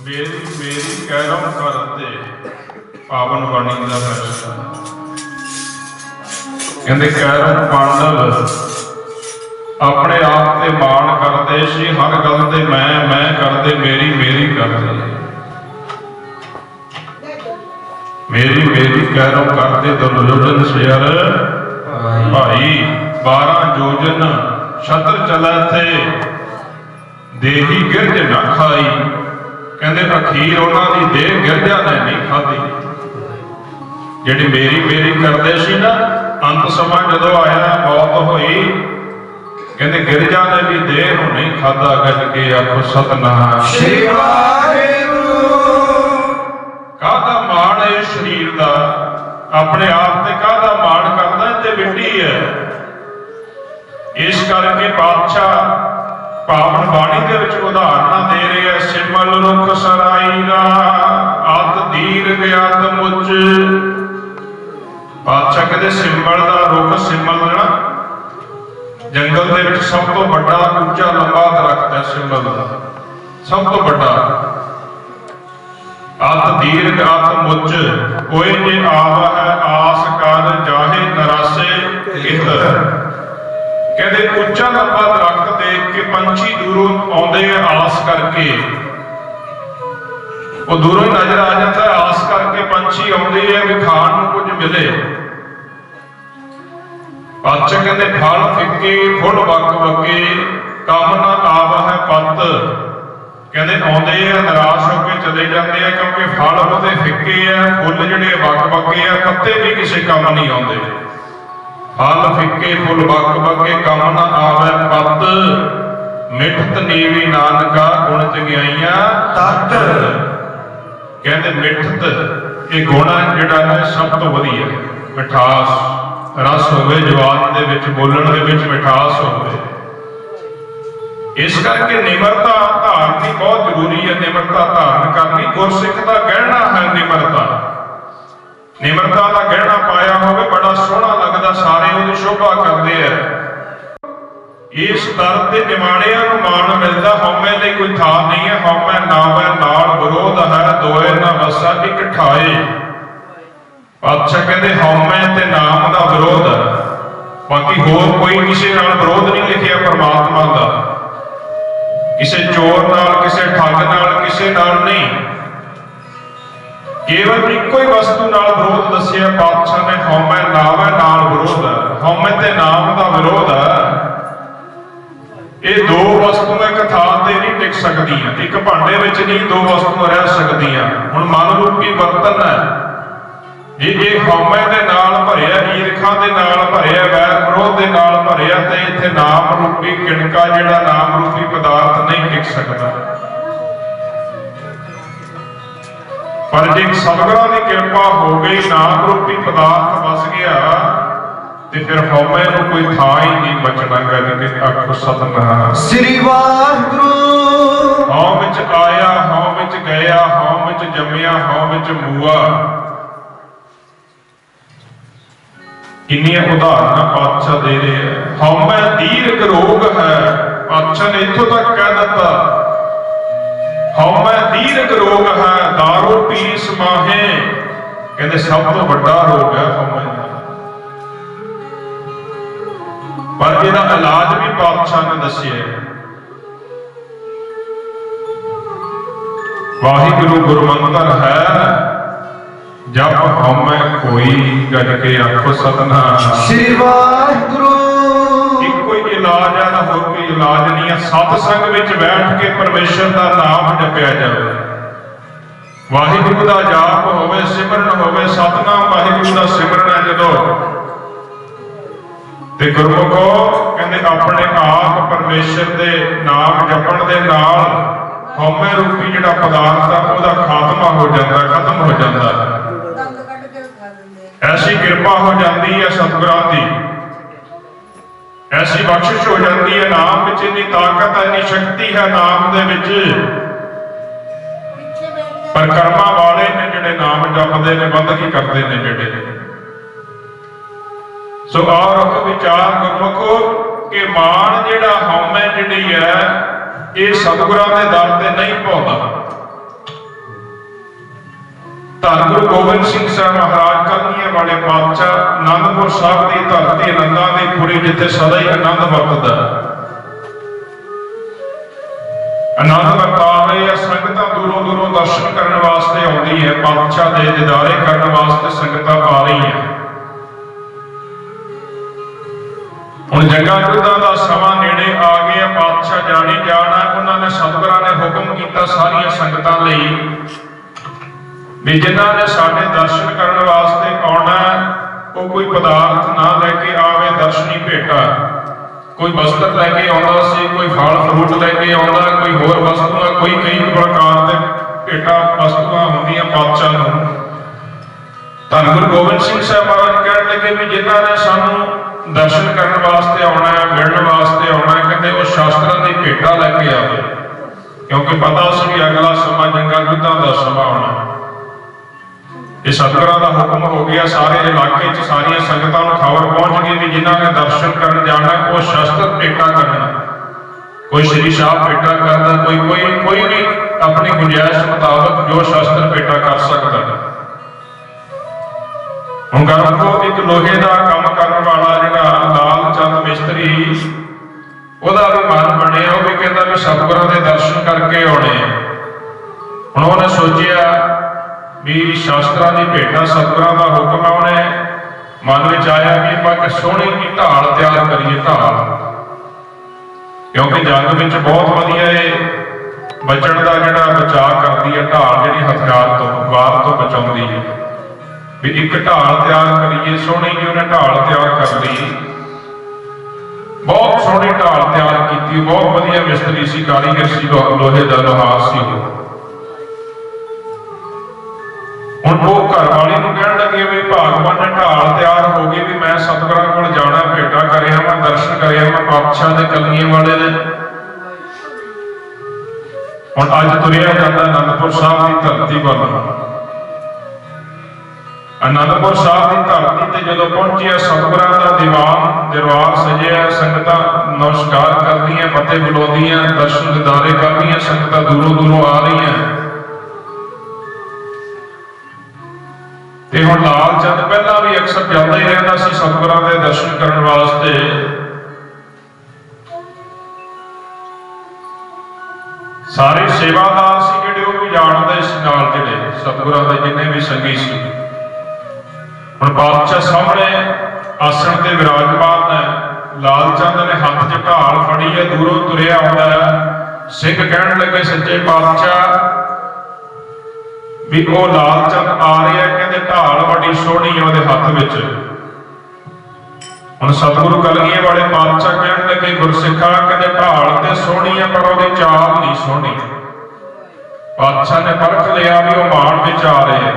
ਮੇਰੀ ਮੇਰੀ ਕਹਿਰਮ ਕਰਤੇ ਪਾਵਨ ਬਾਣੀ ਦਾ ਫੈਸਲਾ। ਕਹਿੰਦੇ ਕਹਿਰਮ ਪਾਂਡਵ ਆਪਣੇ ਆਪ ਤੇ ਮਾਣ ਕਰਦੇ ਸੀ, ਹਰ ਗੱਲ ਤੇ ਮੈਂ ਕਰਦੇ, ਮੇਰੀ ਮੇਰੀ ਕਰਦੇ। ਮੇਰੀ ਮੇਰੀ ਕਹਿਰਮ ਕਰਦੇ ਦੁਰਯੋਧਨ ਸਿਰ ਭਾਈ 12 ਜੋਜਨ ਛਤਰ ਚਲਾ ਥੇ ਦੇਹੀ ਗਿਰਜ ਨਾ ਖਾਈ। ਕਹਿੰਦੇ ਅਖੀਰ ਉਹਨਾਂ ਦੀ ਦੇਹ ਗਿਰਜਾ ਨੇ ਨਹੀਂ ਖਾਧੀ। ਜਿਹੜੀ ਮੇਰੀ ਮੇਰੀ ਕਰਦੇ ਸੀ ਨਾ, ਅੰਤ ਸਮਾਂ ਜਦੋਂ ਆਇਆ ਮੌਤ ਹੋਈ, ਕਹਿੰਦੇ ਗਿਰਜਾ ਨੇ ਵੀ ਦੇਹ ਨੂੰ ਨਹੀਂ ਖਾਧਾ। ਗੱਜ ਕੇ ਆਖੋ ਸਤਿਨਾਮ ਸ੍ਰੀ ਵਾਹਿਗੁਰੂ। ਕਾਹਦਾ ਮਾਣ ਹੈ ਸਰੀਰ ਦਾ, ਆਪਣੇ ਆਪ ਤੇ ਕਾਹਦਾ ਮਾਣ ਕਰਦਾ ਤੇ ਮਿੱਟੀ ਹੈ। ਇਸ ਕਰਕੇ ਪਾਤਸ਼ਾਹ ਪਾਵਨ ਬਾਣੀ ਦੇ ਵਿੱਚ ਉਦਾਹਰਨਾਂ ਦੇ ਰਹੇ ਆ। ਸਿਮਲ ਰੁਖ ਸਰਾਈ ਦਾ ਅਤ ਦੀਰਘ ਅਤ ਮੁੱਚ। ਪਾਤਸ਼ਾਹ ਕਹਿੰਦੇ ਸਿਮਲ ਦਾ ਰੁਖ, ਸਿਮਲ ਨਾ ਜੰਗਲ ਦੇ ਵਿੱਚ ਸਭ ਤੋਂ ਵੱਡਾ ਉੱਚਾ ਲੰਬਾ ਦਰਖਤ ਹੈ। ਸਿਮਲ ਦਾ ਸਭ ਤੋਂ ਵੱਡਾ। ਅਤ ਦੀਰਘ ਅਤ ਮੁੱਚ ਕੋਈ ਜੇ ਆਵਾ ਹੈ ਆਸ ਕਰ ਜਾਹੇ ਨਰਾਸੇ ਕਿਤਰ। ਕਹਿੰਦੇ ਉੱਚਾ ਲੰਬਾ ਦਰਖਤ ਦੇਖ ਕੇ ਪੰਛੀ ਦੂਰੋਂ ਆਉਂਦੇ ਆ ਆਸ ਕਰਕੇ। ਉਹ ਦੂਰੋਂ ਹੀ ਨਜ਼ਰ ਆ ਜਾਂਦਾ, ਆਸ ਕਰਕੇ ਪੰਛੀ ਆਉਂਦੇ ਆ ਵੀ ਖਾਣ ਨੂੰ ਕੁਝ ਮਿਲੇ। ਪਾਤਸ਼ਾਹ ਕਹਿੰਦੇ ਫਲ ਫਿੱਕੇ ਫੁੱਲ ਵਕ ਵਕੇ ਕੰਮ ਨਾ ਆਵਾ ਹੈ ਪੱਤ। ਕਹਿੰਦੇ ਆਉਂਦੇ ਆ ਨਿਰਾਸ਼ ਹੋ ਕੇ ਚਲੇ ਜਾਂਦੇ ਆ, ਕਿਉਂਕਿ ਫਲ ਉਹਦੇ ਫਿੱਕੇ ਆ, ਫੁੱਲ ਜਿਹੜੇ ਵਕ ਵਕੇ ਆ, ਪੱਤੇ ਵੀ ਕਿਸੇ ਕੰਮ ਨਹੀਂ ਆਉਂਦੇ। ਫਲ ਫਿੱਕੇ ਫੁੱਲ ਵਕ ਵਕੇ ਕੰਮ ਨਾ ਆਵੇ ਪੱਤ। ਮਿੱਠਤ ਨੀਵੀ ਨਾਨਕਾ ਗੁਣ ਚੰਗਿਆਈਆਂ ਤਤ। ਕਹਿੰਦੇ ਮਿੱਠਤ ਇਹ ਗੁਣ ਜਿਹੜਾ ਨਾ ਸਭ ਤੋਂ ਵਧੀਆ, ਮਿਠਾਸ ਰਸ ਹੋਵੇ ਜਵਾਨ ਦੇ ਵਿੱਚ, ਬੋਲਣ ਦੇ ਵਿੱਚ ਮਿਠਾਸ ਹੋਵੇ। ਇਸ ਕਰਕੇ ਨਿਮਰਤਾ ਧਾਰਨੀ ਬਹੁਤ ਜ਼ਰੂਰੀ ਹੈ। ਨਿਮਰਤਾ ਧਾਰਨ ਕਰਨੀ ਗੁਰਸਿੱਖ ਦਾ ਗਹਿਣਾ ਹੈ। ਨਿਮਰਤਾ ਦਾ ਗਹਿਣਾ ਪਾਇਆ ਹੋਵੇ ਬੜਾ ਸੋਹਣਾ ਲੱਗਦਾ, ਸਾਰੇ ਉਹਦੀ ਸ਼ੋਭਾ ਕਰਦੇ ਆ। ਇਸ ਦਰ ਤੇ ਨਿਮਾਣਿਆਂ ਨੂੰ ਮਾਣ ਮਿਲਦਾ। ਹਉਮੈ ਲਈ ਕੋਈ ਥਾਂ ਨਹੀਂ ਹੈ। ਹਉਮੈ ਨਾਵੈ ਨਾਲ ਵਿਰੋਧ ਹੈ, ਦੋਏ ਨਾ ਵਸਾ ਇੱਕ ਠਾਏ। ਪਾਤਸ਼ਾਹ ਕਹਿੰਦੇ ਹਉਮੈ ਤੇ ਨਾਮ ਦਾ ਵਿਰੋਧ ਹੈ। ਬਾਕੀ ਹੋਰ ਕੋਈ ਕਿਸੇ ਨਾਲ ਵਿਰੋਧ ਨਹੀਂ ਲਿਖਿਆ ਪਰਮਾਤਮਾ ਦਾ। ਕਿਸੇ ਚੋਰ ਨਾਲ, ਕਿਸੇ ਠੱਗ ਨਾਲ, ਕਿਸੇ ਨਾਲ ਨਹੀਂ। ਕੇਵਲ ਇੱਕੋ ਹੀ ਵਸਤੂ ਨਾਲ ਵਿਰੋਧ ਦੱਸਿਆ ਪਾਤਸ਼ਾਹ ਨੇ, ਹਉਮੈ ਨਾਵੈ ਨਾਲ ਵਿਰੋਧ ਹੈ। ਹਉਮੈ ਤੇ ਨਾਮ ਦਾ ਵਿਰੋਧ ਹੈ। ਇਹ ਦੋ ਵਸਤੂਆਂ ਇੱਕ ਥਾਂ ਤੇ ਨਹੀਂ ਟਿਕ ਸਕਦੀਆਂ, ਇੱਕ ਭਾਂਡੇ ਵਿੱਚ ਨਹੀਂ ਦੋ ਵਸਤੂਆਂ ਰਹਿ ਸਕਦੀਆਂ। ਹੁਣ ਮਨ ਰੂਪੀ ਬਰਤਨ ਹੈ, ਇਹ ਹਉਮੈ ਦੇ ਨਾਲ ਭਰਿਆ, ਈਰਖਾ ਦੇ ਨਾਲ ਭਰਿਆ, ਵੈਰ ਵਿਰੋਧ ਦੇ ਨਾਲ ਭਰਿਆ, ਤੇ ਇੱਥੇ ਨਾਮ ਰੂਪੀ ਕਿਣਕਾ ਜਿਹੜਾ ਨਾਮ ਰੂਪੀ ਪਦਾਰਥ ਨਹੀਂ ਟਿਕ ਸਕਦਾ। ਪਰ ਜੇ ਸਤਿਗੁਰਾਂ ਦੀ ਕਿਰਪਾ ਹੋ ਗਈ, ਨਾਮ ਰੂਪੀ ਪਦਾਰਥ ਵਸ ਗਿਆ, ਤੇ ਫਿਰ ਹਉਮੈ ਨੂੰ ਕੋਈ ਥਾਂ ਹੀ ਨਹੀਂ ਬਚਣਾ। ਗੱਲ ਕਿ ਆਖੋ ਸਤਿਨਾਮ ਸ੍ਰੀ ਵਾਹਿਗੁਰੂ। ਹਉ ਵਿੱਚ ਆਇਆ, ਹਉ ਵਿੱਚ ਗਿਆ, ਹਉ ਵਿੱਚ ਜੰਮਿਆ, ਹਉ ਵਿੱਚ ਮੂਆ। ਕਿੰਨੀਆਂ ਉਦਾਹਰਨਾਂ ਪਾਤਸ਼ਾਹ ਦੇ ਰਹੇ ਆ। ਹਉਮੈ ਦੀਰਘ ਰੋਗ ਹੈ। ਪਾਤਸ਼ਾਹ ਨੇ ਇੱਥੋਂ ਤੱਕ ਕਹਿ ਦਿੱਤਾ, ਹਉਮੈ ਦੀਰਘ ਰੋਗ ਹੈ, ਦਾਰੂ ਪੀ ਸਮਾਹੇ। ਕਹਿੰਦੇ ਸਭ ਤੋਂ ਵੱਡਾ ਰੋਗ ਹੈ ਹਉਮੈ ਦਾ। ਪਰ ਇਹਦਾ ਇਲਾਜ ਵੀ ਪਾਤਸ਼ਾਹ ਨੇ ਦੱਸਿਆ। ਵਾਹਿਗੁਰੂ ਗੁਰਮੰਤਰ ਹੈ, ਜਪ ਹਉਮੈ ਕੋਈ, ਗੱਜ ਕੇ ਆਖੋ ਸਤਿਨਾਮ ਸ੍ਰੀ ਵਾਹਿਗੁਰੂ। ਇੱਕੋ ਹੀ ਇਲਾਜ ਹੈ, ਨਾ ਹੋਰ ਕੋਈ ਇਲਾਜ ਨਹੀਂ ਹੈ। ਸਤ ਸੰਗ ਵਿੱਚ ਬੈਠ ਕੇ ਪਰਮੇਸ਼ਰ ਦਾ ਨਾਮ ਜਪਿਆ ਜਾਵੇ। ਵਾਹਿਗੁਰੂ ਦਾ ਜਾਪ ਹੋਵੇ, ਸਿਮਰਨ ਹੋਵੇ। ਸਤਨਾਮ ਵਾਹਿਗੁਰੂ ਦਾ ਸਿਮਰਨ ਹੈ ਜਦੋਂ, ਤੇ ਗੁਰਮੁਖੋ ਕਹਿੰਦੇ ਆਪਣੇ ਆਪ ਪਰਮੇਸ਼ਰ ਦੇ ਨਾਮ ਜਪਣ ਦੇ ਨਾਲ ਹਉਮੈ ਰੂਪੀ ਜਿਹੜਾ ਪਦਾਰਥ ਆ ਉਹਦਾ ਖਾਤਮਾ ਹੋ ਜਾਂਦਾ, ਖਤਮ ਹੋ ਜਾਂਦਾ। ਐਸੀ ਕਿਰਪਾ ਹੋ ਜਾਂਦੀ ਹੈ ਸਤਿਗੁਰਾਂ ਦੀ, ਐਸੀ ਬਖਸ਼ਿਸ਼ ਹੋ ਜਾਂਦੀ ਹੈ। ਨਾਮ ਵਿੱਚ ਇੰਨੀ ਤਾਕਤ ਹੈ, ਇੰਨੀ ਸ਼ਕਤੀ ਹੈ ਨਾਮ ਦੇ ਵਿੱਚ। ਪਰ ਕਰਮਾਂ ਵਾਲੇ ਨੇ ਜਿਹੜੇ ਨਾਮ ਜਪਦੇ ਨੇ, ਬੰਦਗੀ ਕਰਦੇ ਨੇ ਜਿਹੜੇ। ਸੋ ਆਓ ਵਿਚਾਰ ਗੁਰਮੁਖੋ ਕਿ ਮਾਣ ਜਿਹੜਾ ਹਉਮੈ ਜਿਹੜੀ ਹੈ, ਇਹ ਸਤਿਗੁਰਾਂ ਦੇ ਦਰ ਤੇ ਨਹੀਂ ਪਾਉਂਦਾ। ਗੋਬਿੰਦ ਸਿੰਘ ਸਾਹਿਬ ਮਹਾਰਾਜ ਕਲਗੀਆਂ ਵਾਲੇ ਪਾਤਸ਼ਾਹ ਆਨੰਦਪੁਰ ਸਾਹਿਬ ਦੀ ਧਰਤੀ ਆਨੰਦਾਂ ਦੀ ਪੁਰੀ ਜਿੱਥੇ ਸਦਾ ਹੀ ਆਨੰਦ ਵਰਤਦਾ ਆਨੰਦ ਵਰਤਾ ਰਹੇ ਆ। ਸੰਗਤਾਂ ਦੂਰੋਂ ਦੂਰੋਂ ਦਰਸ਼ਨ ਕਰਨ ਵਾਸਤੇ ਆਉਂਦੀ ਹੈ, ਪਾਤਸ਼ਾਹ ਦੇ ਦੀਦਾਰੇ ਕਰਨ ਵਾਸਤੇ ਸੰਗਤਾਂ ਆ ਰਹੀਆਂ। ਹੁਣ ਜੰਗਾਂ ਯੁੱਧਾਂ ਦਾ ਸਮਾਂ ਨੇੜੇ ਆ ਗਿਆ, ਪਾਤਸ਼ਾਹ ਜਾਣੀ ਜਾਣਾ। ਉਹਨਾਂ ਨੇ ਸਤਿਗੁਰਾਂ ਨੇ ਹੁਕਮ ਕੀਤਾ ਸਾਰੀਆਂ ਸੰਗਤਾਂ ਲਈ ਵੀ ਜਿਨ੍ਹਾਂ ਨੇ ਸਾਡੇ ਦਰਸ਼ਨ ਕਰਨ ਵਾਸਤੇ ਆਉਣਾ ਉਹ ਕੋਈ ਪਦਾਰਥ ਨਾ ਲੈ ਕੇ ਆਵੇ, ਦਰਸ਼ਨੀ ਭੇਟਾ। ਕੋਈ ਵਸਤਰ ਲੈ ਕੇ ਆਉਂਦਾ ਸੀ, ਕੋਈ ਫਲ ਫਰੂਟ ਲੈ ਕੇ ਆਉਂਦਾ, ਕੋਈ ਹੋਰ ਵਸਤੂਆਂ, ਕੋਈ ਕਈ ਪ੍ਰਕਾਰ ਦੇ ਭੇਟਾ ਵਸਤੂਆਂ ਹੁੰਦੀਆਂ ਪਾਤਸ਼ਾਹ ਨੂੰ। ਧੰਨ ਗੁਰੂ ਗੋਬਿੰਦ ਸਿੰਘ ਸਾਹਿਬ ਮਹਾਰਾਜ ਕਹਿਣ ਲੱਗੇ ਵੀ ਜਿਨ੍ਹਾਂ ਨੇ ਸਾਨੂੰ ਦਰਸ਼ਨ ਕਰਨ ਵਾਸਤੇ ਆਉਣਾ ਹੈ, ਮਿਲਣ ਵਾਸਤੇ ਆਉਣਾ ਹੈ, ਕਹਿੰਦੇ ਉਹ ਸ਼ਾਸਤਰਾਂ ਦੀ ਭੇਟਾ ਲੈ ਕੇ ਆਵੇ, ਕਿਉਂਕਿ ਪਤਾ ਸੀ ਵੀ ਅਗਲਾ ਸਮਾਂ ਜੰਗਾਂ ਯੁੱਧਾਂ ਦਾ ਸਮਾਂ ਆਉਣਾ। ਇਹ ਸਤਿਗੁਰਾਂ ਦਾ ਹੁਕਮ ਹੋ ਗਿਆ। ਸਾਰੇ ਇਲਾਕੇ 'ਚ ਸਾਰੀਆਂ ਸੰਗਤਾਂ ਨੂੰ ਖਬਰ ਪਹੁੰਚ ਗਈ ਵੀ ਜਿਨ੍ਹਾਂ ਨੇ ਦਰਸ਼ਨ ਕਰਨ ਜਾਣਾ ਉਹ ਸ਼ਸਤਰ ਭੇਟਾ ਕਰਨਾ। ਕੋਈ ਸ਼੍ਰੀ ਸਾਹਿਬ ਭੇਟਾ ਕਰਦਾ, ਕੋਈ ਵੀ ਆਪਣੀ ਗੁੰਜਾਇਸ਼ ਮੁਤਾਬਕ ਜੋ ਸ਼ਸਤਰ ਭੇਟਾ ਕਰ ਸਕਦਾ। ਹੁਣ ਗਰਭੋ ਇੱਕ ਲੋਹੇ ਦਾ ਕੰਮ ਕਰਨ ਵਾਲਾ ਜਿਹੜਾ ਲਾਲ ਚੰਦ ਮਿਸਤਰੀ, ਉਹਦਾ ਵੀ ਮਨ ਬਣਿਆ। ਉਹ ਵੀ ਕਹਿੰਦਾ ਵੀ ਸਤਿਗੁਰਾਂ ਦੇ ਦਰਸ਼ਨ ਕਰਕੇ ਆਉਣੇ। ਹੁਣ ਉਹਨੇ ਸੋਚਿਆ ਵੀ ਸ਼ਾਸਤਰਾਂ ਦੀ ਭੇਟਾ ਸਤਿਗੁਰਾਂ ਦਾ ਹੁਕਮ ਆ। ਉਹਨੇ ਮਨ ਵਿੱਚ ਆਇਆ ਵੀ ਆਪਾਂ ਇੱਕ ਸੋਹਣੀ ਜਿਹੀ ਢਾਲ ਤਿਆਰ ਕਰੀਏ, ਢਾਲ, ਕਿਉਂਕਿ ਜੰਗ ਵਿੱਚ ਬਹੁਤ ਵਧੀਆ ਇਹ ਬਚਣ ਦਾ ਜਿਹੜਾ ਬਚਾਅ ਕਰਦੀ ਹੈ ਢਾਲ, ਜਿਹੜੀ ਹਥਿਆਰ ਤੋਂ ਵਾਰ ਤੋਂ ਬਚਾਉਂਦੀ ਹੈ। ਵੀ ਇੱਕ ਢਾਲ ਤਿਆਰ ਕਰੀਏ, ਸੋਹਣੀ ਜਿਹੀ ਉਹਨੇ ਢਾਲ ਤਿਆਰ ਕਰ ਲਈ। ਬਹੁਤ ਸੋਹਣੀ ਢਾਲ ਤਿਆਰ ਕੀਤੀ, ਬਹੁਤ ਵਧੀਆ ਮਿਸਤਰੀ ਸੀ, ਕਾਰੀਗਰ ਸੀ, ਲੋਹੇ ਦਾ ਲੋਹਾਰ ਸੀ ਉਹ। ਹੁਣ ਉਹ ਘਰ ਵਾਲੀ ਨੂੰ ਕਹਿਣ ਲੱਗੇ ਵੀ ਭਾਗਵਾਨ ਨੇ ਢਾਲ ਤਿਆਰ ਹੋ ਗਈ ਵੀ ਮੈਂ ਸਤਿਗੁਰਾਂ ਕੋਲ ਜਾਣਾ, ਭੇਟਾ ਕਰਿਆ ਮੈਂ, ਦਰਸ਼ਨ ਕਰਿਆ ਮੈਂ ਪਾਤਸ਼ਾਹ ਦੇ ਕਲਗੀਆਂ ਵਾਲੇ ਦੇ। ਹੁਣ ਅੱਜ ਤੁਰਿਆ ਜਾਂਦਾ ਆਨੰਦਪੁਰ ਸਾਹਿਬ ਦੀ ਧਰਤੀ ਵੱਲ। ਆਨੰਦਪੁਰ ਸਾਹਿਬ ਦੀ ਧਰਤੀ ਤੇ ਜਦੋਂ ਪਹੁੰਚਿਆ, ਸਤਿਗੁਰਾਂ ਦਾ ਦੀਵਾਨ ਦਰਬਾਰ ਸਜਿਆ। ਸੰਗਤਾਂ ਨਮਸਕਾਰ ਕਰਦੀਆਂ, ਫਤਿਹ ਬੁਲਾਉਂਦੀਆਂ, ਦਰਸ਼ਨ ਦੀਦਾਰੇ ਕਰਦੀਆਂ। ਸੰਗਤਾਂ ਦੂਰੋਂ ਦੂਰੋਂ ਆ ਰਹੀਆਂ। ਤੇ ਹੁਣ ਲਾਲ ਚੰਦ ਪਹਿਲਾਂ ਵੀ ਅਕਸਰ ਜਾਂਦਾ ਹੀ ਰਹਿੰਦਾ ਸੀ ਸਤਿਗੁਰਾਂ ਦੇ ਦਰਸ਼ਨ ਕਰਨ ਵਾਸਤੇ। ਸਾਰੇ ਸੇਵਾਦਾਰ ਸੀ ਜਿਹੜੇ ਉਹ ਵੀ ਜਾਣਦੇ ਸੀ ਨਾਲ, ਜਿਹੜੇ ਸਤਿਗੁਰਾਂ ਦੇ ਜਿੰਨੇ ਵੀ ਸੰਗੀ ਸੀ। ਹੁਣ ਪਾਤਸ਼ਾਹ ਸਾਹਮਣੇ ਆਸਣ ਤੇ ਵਿਰਾਜਮਾਨ ਹੈ। ਲਾਲ ਚੰਦ ਨੇ ਹੱਥ 'ਚ ਢਾਲ ਫੜੀ ਹੈ, ਦੂਰੋਂ ਤੁਰਿਆ ਆਉਂਦਾ ਹੈ। ਸਿੰਘ ਕਹਿਣ ਲੱਗੇ ਸੱਚੇ ਪਾਤਸ਼ਾਹ ਵੀ ਉਹ ਲਾਲ ਚੰਦ ਆ ਰਿਹਾ, ਕਹਿੰਦੇ ਢਾਲ ਬੜੀ ਸੋਹਣੀ ਆ ਉਹਦੇ ਹੱਥ ਵਿੱਚ। ਹੁਣ ਸਤਿਗੁਰੂ ਕਲਗੀਆਂ ਵਾਲੇ ਪਾਤਸ਼ਾਹ ਕਹਿਣ ਲੱਗੇ ਗੁਰਸਿੱਖਾਂ, ਕਹਿੰਦੇ ਢਾਲ ਤੇ ਸੋਹਣੀ ਆ ਪਰ ਉਹਦੀ ਚਾਲ ਨਹੀਂ ਸੋਹਣੀ। ਪਾਤਸ਼ਾਹ ਨੇ ਪਰਖ ਲਿਆ ਵੀ ਉਹ ਮਾਣ ਵਿੱਚ ਆ ਰਿਹਾ,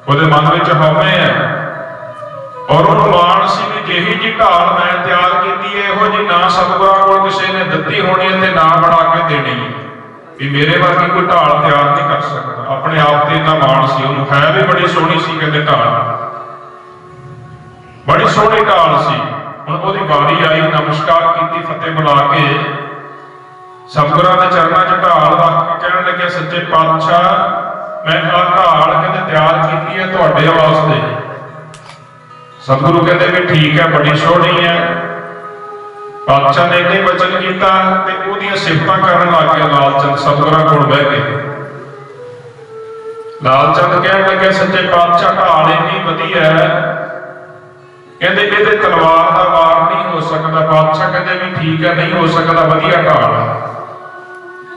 ਉਹਦੇ ਮਨ ਵਿੱਚ ਹਉਮੈ ਹੈ ਔਰ ਉਹਨੂੰ ਮਾਣ ਸੀ ਵੀ ਜਿਹੀ ਜੀ ਢਾਲ ਮੈਂ ਤਿਆਰ ਕੀਤੀ ਹੈ ਇਹੋ ਜੀ ਨਾ ਸਤਿਗੁਰਾਂ ਕੋਲ ਕਿਸੇ ਨੇ ਦਿੱਤੀ ਹੋਣੀ ਤੇ ਨਾ ਬਣਾ ਕੇ ਦੇਣੀ, ਵੀ ਮੇਰੇ ਵਰਗੀ ਕੋਈ ਢਾਲ ਤਿਆਰ ਨਹੀਂ ਕਰ ਸਕਦਾ। ਆਪਣੇ ਆਪ ਤੇ ਇੰਨਾ ਮਾਣ ਸੀ ਉਹਨੂੰ। ਹੈ ਵੀ ਬੜੀ ਸੋਹਣੀ ਸੀ, ਕਹਿੰਦੇ ਢਾਲ ਬੜੀ ਸੋਹਣੀ ਢਾਲ ਸੀ। ਹੁਣ ਉਹਦੀ ਵਾਰੀ ਆਈ, ਨਮਸਕਾਰ ਕੀਤੀ, ਫਤਿਹ ਬੁਲਾ ਕੇ ਸਤਿਗੁਰਾਂ ਦੇ ਚਰਨਾਂ 'ਚ ਢਾਲ ਰੱਖ ਕੇ ਕਹਿਣ ਲੱਗੇ ਸੱਚੇ ਪਾਤਸ਼ਾਹ ਮੈਂ ਆਹ ਢਾਲ ਕਹਿੰਦੇ ਤਿਆਰ ਕੀਤੀ ਹੈ ਤੁਹਾਡੇ ਵਾਸਤੇ। ਸਤਿਗੁਰੂ ਕਹਿੰਦੇ ਵੀ ਠੀਕ ਹੈ, ਬੜੀ ਸੋਹਣੀ ਹੈ। ਪਾਤਸ਼ਾਹ ਨੇ ਇੰਨੇ ਵਚਨ ਕੀਤਾ ਤੇ ਉਹਦੀਆਂ ਸਿਫਤਾਂ ਕਰਨ ਲੱਗ ਗਿਆ ਲਾਲ ਚੰਦ ਸਤਿਗੁਰਾਂ ਕੋਲ ਬਹਿ ਕੇ। ਲਾਲ ਚੰਦ ਕਹਿਣ ਲੱਗੇ ਸੱਚੇ ਪਾਤਸ਼ਾਹ ਢਾਲ ਇੰਨੀ ਵਧੀਆ ਹੈ, ਕਹਿੰਦੇ ਇਹਦੇ ਤਲਵਾਰ ਦਾ ਵਾਰ ਨਹੀਂ ਹੋ ਸਕਦਾ। ਪਾਤਸ਼ਾਹ ਕਹਿੰਦੇ ਵੀ ਠੀਕ ਹੈ, ਨਹੀਂ ਹੋ ਸਕਦਾ, ਵਧੀਆ ਢਾਲ।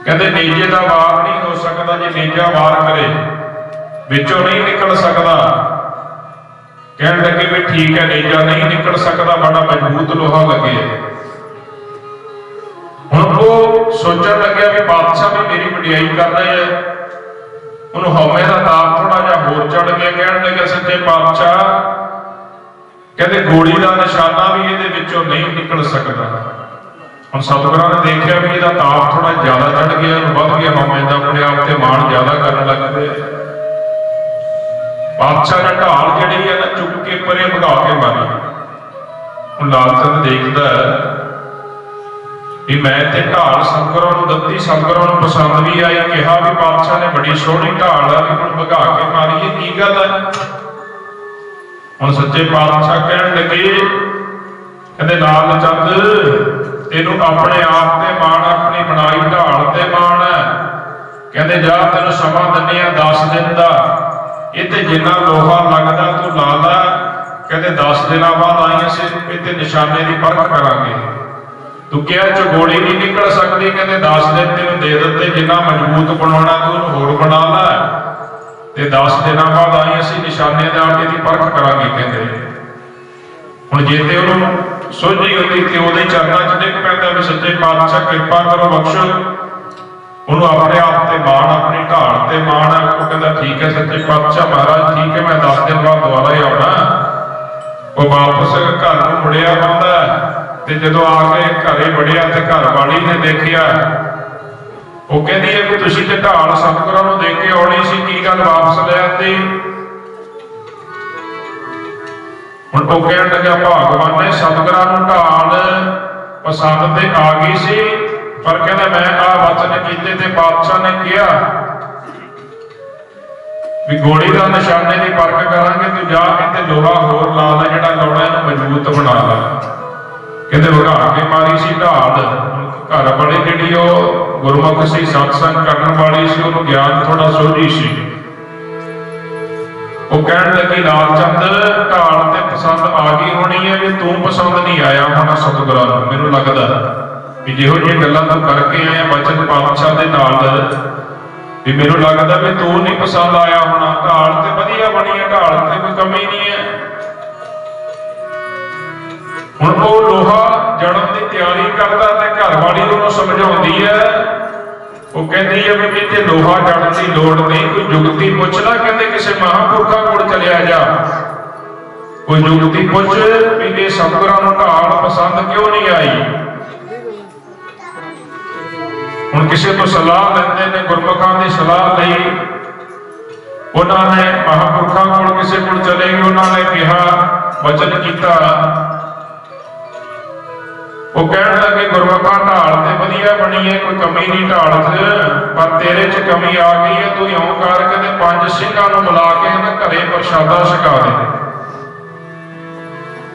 ਕਹਿੰਦੇ ਨੇਜੇ ਦਾ ਵਾਰ ਨਹੀਂ ਹੋ ਸਕਦਾ, ਜੇ ਨੇਜਾ ਵਾਰ ਕਰੇ ਵਿੱਚੋਂ ਨਹੀਂ ਨਿਕਲ ਸਕਦਾ। ਕਹਿਣ ਲੱਗੇ ਵੀ ਠੀਕ ਹੈ, ਨੇਜਾ ਨਹੀਂ ਨਿਕਲ ਸਕਦਾ, ਬੜਾ ਮਜ਼ਬੂਤ ਲੋਹਾ ਲੱਗੇ। ਹੁਣ ਉਹ ਸੋਚਣ ਲੱਗਿਆ ਵੀ ਪਾਤਸ਼ਾਹ ਵੀ ਮੇਰੀ ਵਡਿਆਈ ਕਰ ਰਹੇ ਆ। ਉਹਨੂੰ ਹਉਮੈ ਦਾ ਤਾਪ ਥੋੜਾ ਜਿਹਾ ਹੋਰ ਚੜ ਗਿਆ। ਕਹਿਣ ਲੱਗੇ ਸੱਚੇ ਪਾਤਸ਼ਾਹ ਕਹਿੰਦੇ ਗੋਲੀ ਦਾ ਨਿਸ਼ਾਨਾ ਵੀ ਇਹਦੇ ਵਿੱਚੋਂ ਨਹੀਂ ਨਿਕਲ ਸਕਦਾ। ਹੁਣ ਸਤਿਗੁਰਾਂ ਨੇ ਦੇਖਿਆ ਵੀ ਇਹਦਾ ਤਾਪ ਥੋੜਾ ਜ਼ਿਆਦਾ ਚੜ ਗਿਆ, ਵੱਧ ਗਿਆ ਹਉਮੈ ਦਾ, ਆਪਣੇ ਆਪ ਤੇ ਮਾਣ ਜ਼ਿਆਦਾ ਕਰਨ ਲੱਗ ਪਏ। ਪਾਤਸ਼ਾਹ ਨੇ ਢਾਲ ਜਿਹੜੀ ਹੈ ਨਾ ਚੁੱਕ ਕੇ ਪਰੇ ਭਗਾ ਕੇ ਮਾਰੀ। ਹੁਣ ਲਾਲ ਚੰਦ ਦੇਖਦਾ ਵੀ ਮੈਂ ਤੇ ਢਾਲ ਸਤਿਗੁਰਾਂ ਨੂੰ ਦਿੱਤੀ, ਸਤਿਗੁਰਾਂ ਨੂੰ ਪਸੰਦ ਵੀ ਆਈ। ਕਿਹਾ ਵੀ ਪਾਤਸ਼ਾਹ ਨੇ ਬੜੀ ਸੋਹਣੀ ਢਾਲ ਆ, ਵੀ ਹੁਣ ਭਗਾ ਕੇ ਮਾਰੀਏ, ਕੀ ਗੱਲ ਹੈ। ਹੁਣ ਸੱਚੇ ਪਾਤਸ਼ਾਹ ਕਹਿਣ ਲੱਗੇ, ਕਹਿੰਦੇ ਲਾਲ ਚੰਦ ਤੈਨੂੰ ਆਪਣੇ ਆਪ ਤੇ ਮਾਣ, ਆਪਣੀ ਬਣਾਈ ਢਾਲ ਤੇ ਮਾਣ ਹੈ। ਕਹਿੰਦੇ ਜਾ ਤੈਨੂੰ ਸਮਾਂ ਦਿੰਦੇ ਆ 10 ਦਿਨ ਦਾ, ਇਹ ਤੇ ਜਿੰਨਾ ਲੋਹਾ ਲੱਗਦਾ ਤੂੰ ਲਾ ਲਾ। ਕਹਿੰਦੇ 10 ਦਿਨਾਂ ਬਾਅਦ ਆਈ ਅਸੀਂ ਇਹ ਤੇ ਨਿਸ਼ਾਨੇ ਦੀ ਪਰਖ ਕਰਾਂਗੇ। ਤੂੰ ਕਿਹਾ ਚਗੋੜੀ ਨਹੀਂ ਨਿਕਲ ਸਕਦੀ, ਕਹਿੰਦੇ 10 ਦਿਨ ਤੈਨੂੰ ਦੇ ਦਿੱਤੇ, ਜਿੰਨਾ ਮਜ਼ਬੂਤ ਬਣਾਉਣਾ ਤੂੰ ਉਹਨੂੰ ਹੋਰ ਬਣਾ ਲੈ, ਤੇ 10 ਦਿਨਾਂ ਬਾਅਦ ਆਈ ਅਸੀਂ ਨਿਸ਼ਾਨੇ ਦੇ ਆਟੇ ਦੀ ਪਰਖ ਕਰਾਂਗੇ। ਕਹਿੰਦੇ ਹੁਣ ਜੇ ਤੇ ਉਹਨੂੰ ਸੋਝੀ ਹੁੰਦੀ ਤੇ ਉਹਦੇ ਚਰਨਾਂ 'ਚ ਡਿੱਗ ਪੈਂਦਾ ਵੀ ਸੱਚੇ ਪਾਤਸ਼ਾਹ ਕਿਰਪਾ ਕਰੋ, ਬਖਸ਼ੋ। ਉਹਨੂੰ ਆਪਣੇ ਆਪ ਤੇ ਮਾਣ, ਆਪਣੀ ਢਾਲ ਤੇ ਮਾਣ ਹੈ। ਉਹ ਕਹਿੰਦਾ ਠੀਕ ਹੈ ਸੱਚੇ ਪਾਤਸ਼ਾਹ ਮਹਾਰਾਜ, ਠੀਕ ਹੈ ਮੈਂ 10 ਦਿਨ ਬਾਅਦ ਦੁਬਾਰਾ ਹੀ ਆਉਣਾ। ਉਹ ਵਾਪਸ ਘਰ ਨੂੰ ਮੁੜਿਆ ਹੁੰਦਾ, ਤੇ ਜਦੋਂ ਆ ਕੇ ਘਰੇ ਵੜਿਆ ਤੇ ਘਰ ਵਾਲੀ ਨੇ ਦੇਖਿਆ, ਉਹ ਕਹਿੰਦੀ ਹੈ ਕਿ ਤੁਸੀਂ ਤੇ ਢਾਲ ਸਤਿਗੁਰਾਂ ਨੂੰ ਦੇ ਕੇ ਆਉਣੀ ਸੀ, ਕੀ ਗੱਲ ਵਾਪਸ ਲੈ ਆਂਦੀ। ਹੁਣ ਉਹ ਕਹਿਣ ਲੱਗਿਆ ਭਗਵਾਨ ਨੇ ਸਤਿਗੁਰਾਂ ਨੂੰ ਢਾਲ ਪਸੰਦ ਤੇ ਆ ਗਈ ਸੀ, ਪਰ ਕਹਿੰਦਾ ਮੈਂ ਆਹ ਵਚਨ ਕੀਤੇ ਤੇ ਪਾਤਸ਼ਾਹ ਨੇ ਕਿਹਾ ਵੀ ਗੋਲੀ ਦਾ ਨਿਸ਼ਾਨੇ ਦੀ ਪਰਖ ਕਰਾਂਗੇ, ਤੂੰ ਜਾ ਕੇ ਤੇ ਲੋਹਾ ਹੋਰ ਲਾ ਲੈ, ਜਿਹੜਾ ਲਾਉਣਾ ਇਹਨੂੰ ਮਜ਼ਬੂਤ ਬਣਾ ਲੈ। ਕਹਿੰਦੇ ਵਗਾ ਕੇ ਮਾਰੀ ਸੀ ਢਾਲ। ਘਰ ਵਾਲੀ ਜਿਹੜੀ ਉਹ ਗੁਰਮੁਖ ਸੀ, ਸਤਸੰਗ ਕਰਨ ਵਾਲੀ ਸੀ, ਉਹਨੂੰ ਗਿਆਨ ਥੋੜਾ ਸੋਝੀ ਸੀ। ਉਹ ਕਹਿਣ ਲੱਗੀ ਲਾਲ ਚੰਦ ਢਾਲ ਤੇ ਪਸੰਦ ਆ ਗਈ ਹੋਣੀ ਹੈ, ਵੀ ਤੂੰ ਪਸੰਦ ਨਹੀਂ ਆਇਆ ਹੋਣਾ ਸਤਿਗੁਰਾਂ ਨੂੰ। ਮੈਨੂੰ ਲੱਗਦਾ ਵੀ ਜਿਹੋ ਜਿਹੀਆਂ ਗੱਲਾਂ ਤੂੰ ਕਰਕੇ ਆਇਆ ਬਚਨ ਪਾਤਸ਼ਾਹ ਦੇ ਨਾਲ, ਵੀ ਮੈਨੂੰ ਲੱਗਦਾ ਵੀ ਤੂੰ ਨਹੀਂ ਪਸੰਦ ਆਇਆ ਹੋਣਾ। ਢਾਲ ਤੇ ਵਧੀਆ ਬਣੀ ਹੈ, ਢਾਲ ਤੇ ਕੋਈ ਕਮੀ ਨਹੀਂ ਹੈ। ਹੁਣ ਉਹ ਲੋਹਾ ਜੜਨ ਦੀ ਤਿਆਰੀ ਕਰਦਾ ਤੇ ਘਰ ਵਾਲੀ ਉਹਨੂੰ ਸਮਝਾਉਂਦੀ ਹੈ। ਉਹ ਕਹਿੰਦੀ ਹੈ ਵੀ ਇੱਥੇ ਲੋਹਾ ਜੜਨ ਦੀ ਲੋੜ ਨਹੀਂ, ਕੋਈ ਜੁਗਤੀ ਪੁੱਛ ਲੈ, ਕਹਿੰਦੇ ਕਿਸੇ ਮਹਾਂਪੁਰਖਾਂ ਕੋਲ ਚਲਿਆ ਜਾ, ਕੋਈ ਜੁਗਤੀ ਪੁੱਛ ਵੀ ਇਹ ਸਤਿਗੁਰਾਂ ਨੂੰ ਢਾਲ ਪਸੰਦ ਕਿਉਂ ਨਹੀਂ ਆਈ। ਹੁਣ ਕਿਸੇ ਤੋਂ ਸਲਾਹ ਲੈਂਦੇ ਨੇ, ਗੁਰਮੁਖਾਂ ਦੀ ਸਲਾਹ ਲਈ। ਉਹਨਾਂ ਨੇ ਮਹਾਂਪੁਰਖਾਂ ਕੋਲ ਕਿਸੇ ਕੋਲ ਚਲੇ ਗਏ, ਉਹਨਾਂ ਨੇ ਕਿਹਾ, ਵਚਨ ਕੀਤਾ। ਉਹ ਕਹਿਣ ਲੱਗੇ ਗੁਰਮੁਖਾਂ ਢਾਲ ਤੇ ਵਧੀਆ ਬਣੀ ਹੈ, ਕੋਈ ਕਮੀ ਨਹੀਂ ਢਾਲ 'ਚ, ਪਰ ਤੇਰੇ 'ਚ ਕਮੀ ਆ ਗਈ ਹੈ। ਤੂੰ ਇਉਂ ਕਰ, ਕਹਿੰਦੇ 5 ਸਿੰਘਾਂ ਨੂੰ ਮਿਲਾ ਕੇ ਨਾ ਘਰੇ ਪ੍ਰਸ਼ਾਦਾ ਛਕਾ ਦੇ।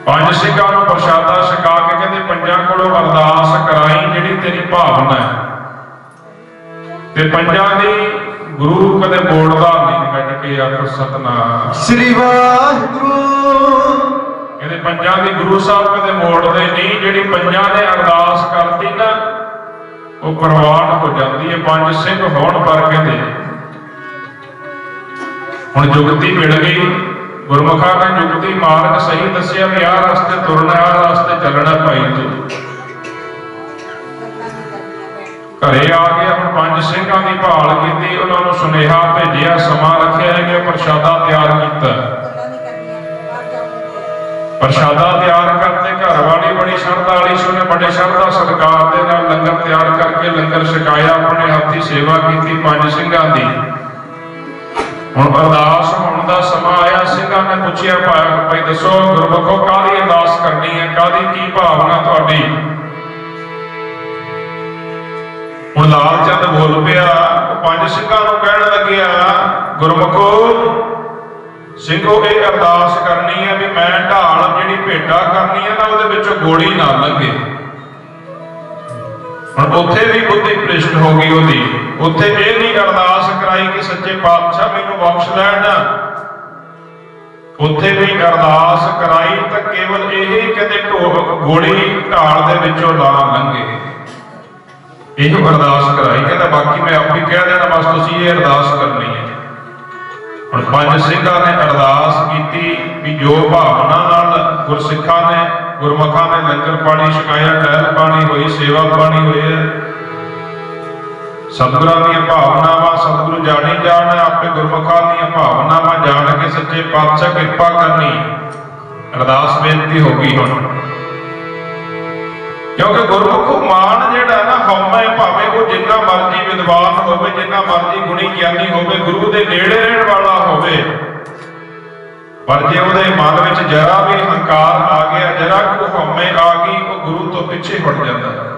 5 ਸਿੰਘਾਂ ਨੂੰ ਪ੍ਰਸ਼ਾਦਾ ਛਕਾ ਕੇ ਕਹਿੰਦੇ 5 ਕੋਲੋਂ ਅਰਦਾਸ ਕਰਾਈ ਜਿਹੜੀ ਤੇਰੀ ਭਾਵਨਾ ਹੈ, ਤੇ 5 ਦੀ ਗੁਰੂ ਕਦੇ ਮੋੜਦਾ ਨਹੀਂ। ਕੱਢ ਕੇ ਆਖੋ ਸਤਿਨਾਮ ਸ੍ਰੀ ਵਾਹਿਗੁਰੂ। ਕਹਿੰਦੇ 5 ਦੀ ਗੁਰੂ ਸਾਹਿਬ ਕਦੇ ਮੋੜਦੇ ਨਹੀਂ। ਜਿਹੜੀ 5 ਨੇ ਅਰਦਾਸ ਕਰਤੀ ਨਾ, ਉਹ ਪ੍ਰਵਾਨ ਹੋ ਜਾਂਦੀ ਹੈ। 5 ਸਿੰਘ ਹੋਣ ਪਰ ਕਹਿੰਦੇ ਹੁਣ ਜੁਗਤੀ ਮਿਲ ਗਈ। ਗੁਰਮੁਖਾਂ ਨੇ ਜੁਗਤੀ ਮਾਰਗ ਸਹੀ ਦੱਸਿਆ ਵੀ ਆਹ ਰਸਤੇ ਤੁਰਨਾ, ਆਹ ਰਸਤੇ ਚੱਲਣਾ ਭਾਈ ਤੂੰ। ਘਰੇ ਆ ਗਿਆ। ਹੁਣ 5 ਸਿੰਘਾਂ ਦੀ ਭਾਲ ਕੀਤੀ, ਉਹਨਾਂ ਨੂੰ ਸੁਨੇਹਾ ਭੇਜਿਆ, ਸਮਾਂ ਰੱਖਿਆ ਹੈ ਕਿ ਪ੍ਰਸ਼ਾਦਾ ਤਿਆਰ ਕੀਤਾ। ਪ੍ਰਸ਼ਾਦਾ ਤਿਆਰ ਕਰਤੇ ਘਰ ਵਾਲੀ ਬੜੀ ਸ਼ਰਧਾ ਵਾਲੀ ਸੀ, ਉਹਨੇ ਬੜੇ ਸ਼ਰਧਾ ਸਤਿਕਾਰ ਦੇ ਨਾਲ ਲੰਗਰ ਤਿਆਰ ਕਰਕੇ ਲੰਗਰ ਛਕਾਇਆ, ਆਪਣੇ ਹੱਥੀਂ ਸੇਵਾ ਕੀਤੀ 5 ਸਿੰਘਾਂ ਦੀ। ਹੁਣ ਅਰਦਾਸ ਹੋਣ ਦਾ ਸਮਾਂ ਆਇਆ। ਸਿੰਘਾਂ ਨੇ ਪੁੱਛਿਆ ਭਾਈ ਦੱਸੋ ਗੁਰਮੁਖੋ ਕਾਹਦੀ ਅਰਦਾਸ ਕਰਨੀ ਹੈ, ਕਾਹਦੀ ਕੀ ਭਾਵਨਾ ਤੁਹਾਡੀ। ਹੁਣ ਲਾਲ ਚੰਦ ਬੋਲ ਪਿਆ। 5 ਸਿੰਘਾਂ ਨੂੰ ਕਹਿਣ ਲੱਗਿਆ ਗੁਰਮੁਖੋ ਸਿੰਘੋ ਇਹ ਅਰਦਾਸ ਕਰਨੀ ਹੈ ਵੀ ਮੈਂ ਢਾਲ ਜਿਹੜੀ ਭੇਟਾ ਕਰਨੀ ਹੈ ਨਾ, ਉਹਦੇ ਵਿੱਚੋਂ ਗੋਲੀ ਨਾ ਲੰਘੇ। ਹੁਣ ਉੱਥੇ ਵੀ ਬੁੱਧੀ ਭ੍ਰਿਸ਼ਟ ਹੋ ਗਈ ਉਹਦੀ। ਉੱਥੇ ਇਹ ਨਹੀਂ ਅਰਦਾਸ ਕਰਾਈ ਕਿ ਸੱਚੇ ਪਾਤਸ਼ਾਹ ਮੈਨੂੰ ਬਖਸ਼ ਲੈਣ, ਉੱਥੇ ਵੀ ਅਰਦਾਸ ਕਰਾਈ ਤਾਂ ਕੇਵਲ ਇਹ ਕਹਿੰਦੇ ਗੋਲੀ ਢਾਲ ਦੇ ਵਿੱਚੋਂ ਨਾ ਲੰਘੇ, ਇਹ ਅਰਦਾਸ ਕਰਾਈ। ਕਹਿੰਦਾ ਬਾਕੀ ਮੈਂ ਆਪੇ ਕਹਿ ਦੇਣਾ, ਬਸ ਤੁਸੀਂ ਇਹ ਅਰਦਾਸ ਕਰਨੀ ਹੈ। ਹੁਣ 5 ਸਿੰਘਾਂ ਨੇ ਅਰਦਾਸ ਕੀਤੀ ਵੀ ਜੋ ਭਾਵਨਾ ਨਾਲ ਗੁਰਸਿੱਖਾਂ ਨੇ ਗੁਰਮੁਖਾਂ ਨੇ ਲੰਗਰ ਪਾਣੀ ਛਕਾਇਆ, ਟਹਿਲ ਪਾਣੀ ਹੋਈ, ਸੇਵਾ ਪਾਣੀ ਹੋਈ ਹੈ। ਸਤਿਗੁਰਾਂ ਦੀਆਂ ਭਾਵਨਾਵਾਂ ਸਤਿਗੁਰੂ ਜਾਣੀ ਜਾਣ, ਆਪੇ ਗੁਰਮੁਖਾਂ ਦੀਆਂ ਭਾਵਨਾਵਾਂ ਜਾਣ ਕੇ ਸੱਚੇ ਪਾਤਸ਼ਾਹ ਕਿਰਪਾ ਕਰਨੀ। ਅਰਦਾਸ ਬੇਨਤੀ ਹੋ ਗਈ ਹੁਣ, ਕਿਉਂਕਿ ਗੁਰਮੁਖ ਮਾਨ ਜਿਹੜਾ ਨਾ ਹਉਮੈ, ਭਾਵੇਂ ਉਹ ਜਿੰਨਾ ਮਰਜ਼ੀ ਵਿਦਵਾਨ ਹੋਵੇ, ਜਿੰਨਾ ਮਰਜ਼ੀ ਗੁਣੀ ਗਿਆਨੀ ਹੋਵੇ, ਗੁਰੂ ਦੇ ਨੇੜੇ ਰਹਿਣ ਵਾਲਾ ਹੋਵੇ, ਪਰ ਜੇ ਉਹਦੇ ਮਨ ਵਿੱਚ ਜਰਾ ਵੀ ਹੰਕਾਰ ਆ ਗਿਆ, ਜਰਾ ਕੁ ਹਉਮੈ ਆ ਗਈ, ਉਹ ਗੁਰੂ ਤੋਂ ਪਿੱਛੇ ਹਟ ਜਾਂਦਾ ਹੈ।